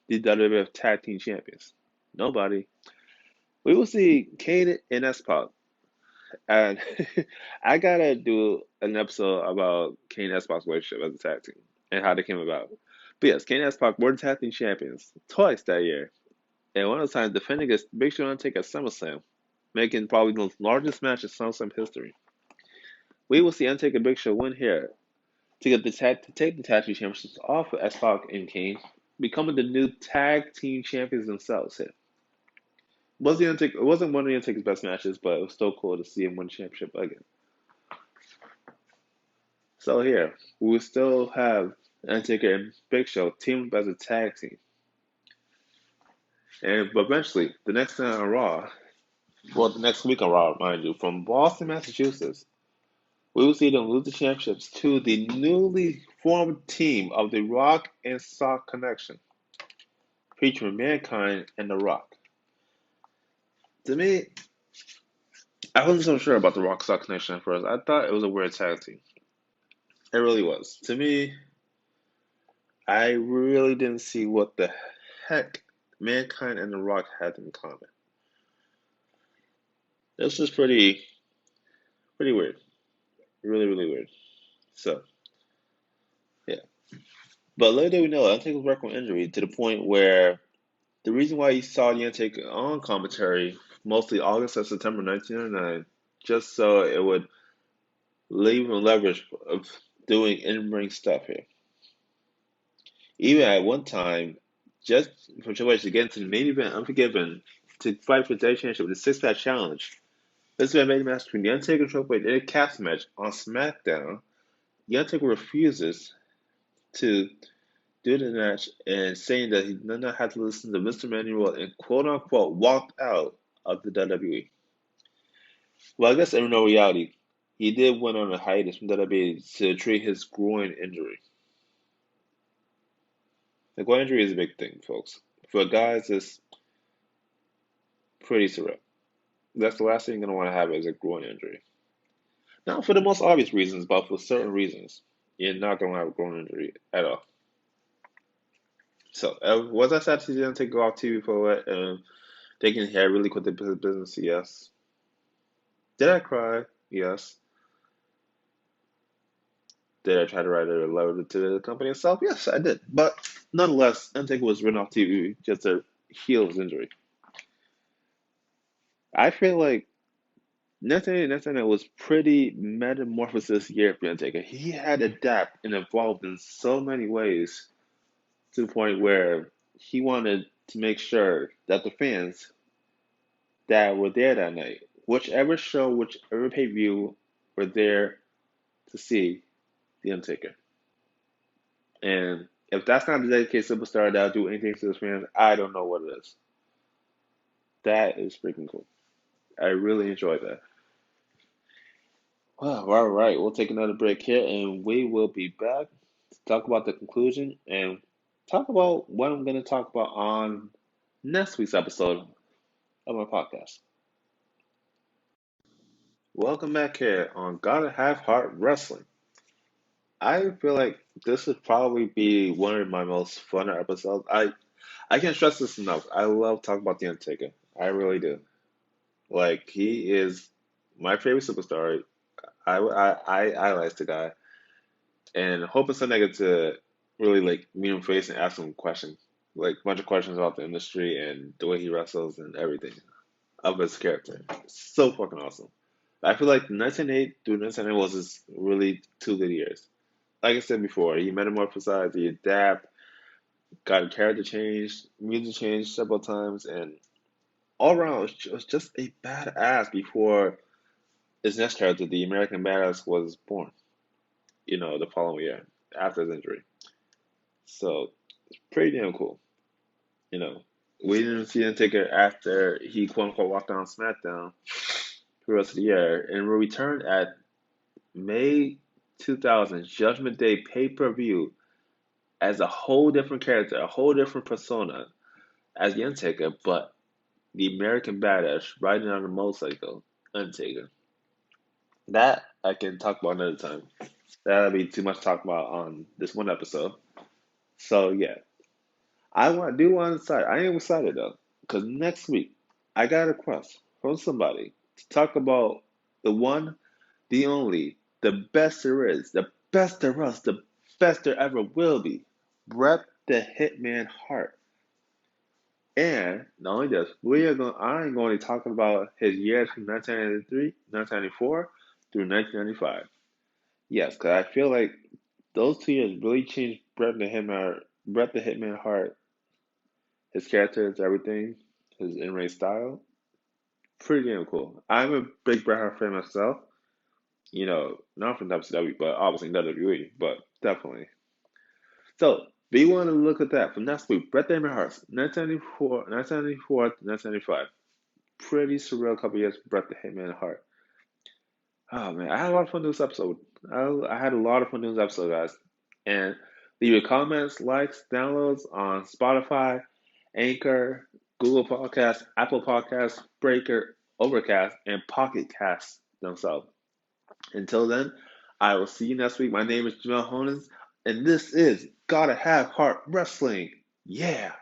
Speaker 1: the WWF Tag Team Champions? Nobody. We will see Kane and X-Pac. And I gotta do an episode about Kane and X-Pac's relationship as a tag team and how they came about. But yes, Kane and X-Pac were the tag team champions twice that year. And one of the times defending against Big Show and Undertaker at SummerSlam, making probably the largest match in SummerSlam history. We will see Undertaker and Big Show win here to take the tag team championships off of X-Pac and Kane, becoming the new tag team champions themselves here. It wasn't one of the Undertaker's best matches, but it was still cool to see him win the championship again. So here, we will still have Undertaker and Big Show team up as a tag team. But eventually, the next night on Raw, the next week on Raw, mind you, from Boston, Massachusetts, we will see them lose the championships to the newly formed team of the Rock and Sock Connection, featuring Mankind and The Rock. To me, I wasn't so sure about the Rock Sock Connection at first. I thought it was a weird tag team. It really was. To me, I really didn't see what the heck Mankind and The Rock had in common. This was pretty weird. Really, really weird. So, yeah. But little did we know, Undertaker was working with injury to the point where the reason why you saw the Undertaker on commentary mostly August and September 1999, just so it would leave him leverage of doing in-ring stuff here. Even at one time, just for Triple H to get into the main event, Unforgiven, to fight for the championship with a six-pack challenge. This is a main match between The Undertaker and Triple H in a cast match on SmackDown. The Undertaker refuses to do the match and saying that he did not have to listen to Mr. Manuel and quote unquote walked out of the WWE. Well, I guess in no reality, he did went on a hiatus from WWE to treat his groin injury. The groin injury is a big thing, folks. For guys, it's pretty surreal. That's the last thing you're gonna want to have is a groin injury. Not for the most obvious reasons, but for certain reasons, you're not gonna have a groin injury at all. So, was I sad to see them take go off TV for it? They can hair really quit the business? Yes. Did I cry? Yes. Did I try to write a letter to the company itself? Yes, I did. But nonetheless, Undertaker was written off TV just to heal his injury. I feel like Nathaniel was pretty metamorphosed this year for Undertaker. He had adapted and evolved in so many ways to the point where he wanted to make sure that the fans that were there that night, whichever show, whichever pay-per-view, were there to see The Undertaker. And if that's not a dedicated superstar that'll do anything to his fans, I don't know what it is. That is freaking cool. I really enjoyed that. Well, all right, we'll take another break here and we will be back to talk about the conclusion and talk about what I'm going to talk about on next week's episode of my podcast. Welcome back here on Gotta Have Heart Wrestling. I feel like this would probably be one of my most fun episodes. I can't stress this enough. I love talking about The Undertaker. I really do. Like he is my favorite superstar. I like the guy, and hoping someday I get to really like meet him face and ask him questions, like a bunch of questions about the industry and the way he wrestles and everything of his character. So fucking awesome. I feel like 1998 through 1998 was his really 2 good years. Like I said before, he metamorphosized, he adapted, got a character changed, music changed several times, and all around was just a badass before his next character, the American Badass, was born. The following year after his injury. So it's pretty damn cool. You know, we didn't see him take it after he quote unquote walked on SmackDown for the rest of the year, and will return at May 2000 Judgment Day pay-per-view as a whole different character, a whole different persona as the Undertaker, but the American Badass riding on a motorcycle, Undertaker. That I can talk about another time. That'll be too much to talk about on this one episode. So yeah, I am excited though, because next week I got a request from somebody to talk about the one, the only, the best there is, the best there was, the best there ever will be, Bret the Hitman Hart. And not only this, I'm going to be talking about his years from 1993, 1994 through 1995. Yes, because I feel like those 2 years really changed Bret the Hitman Hart, his characters, everything, his in-ring style. Pretty damn cool. I'm a big Bret Hart fan myself. Not from WCW, but obviously WWE, but definitely. So, be willing to look at that from next week. Bret the Hitman Hart, 1994 to 1995. Pretty surreal couple years for Bret the Hitman Hart. Oh man, I had a lot of fun doing this episode. I had a lot of fun doing this episode, guys. And leave your comments, likes, downloads on Spotify, Anchor, Google Podcasts, Apple Podcasts, Breaker, Overcast, and Pocket Casts themselves. Until then, I will see you next week. My name is Jamel Honans, and this is Gotta Have Heart Wrestling. Yeah.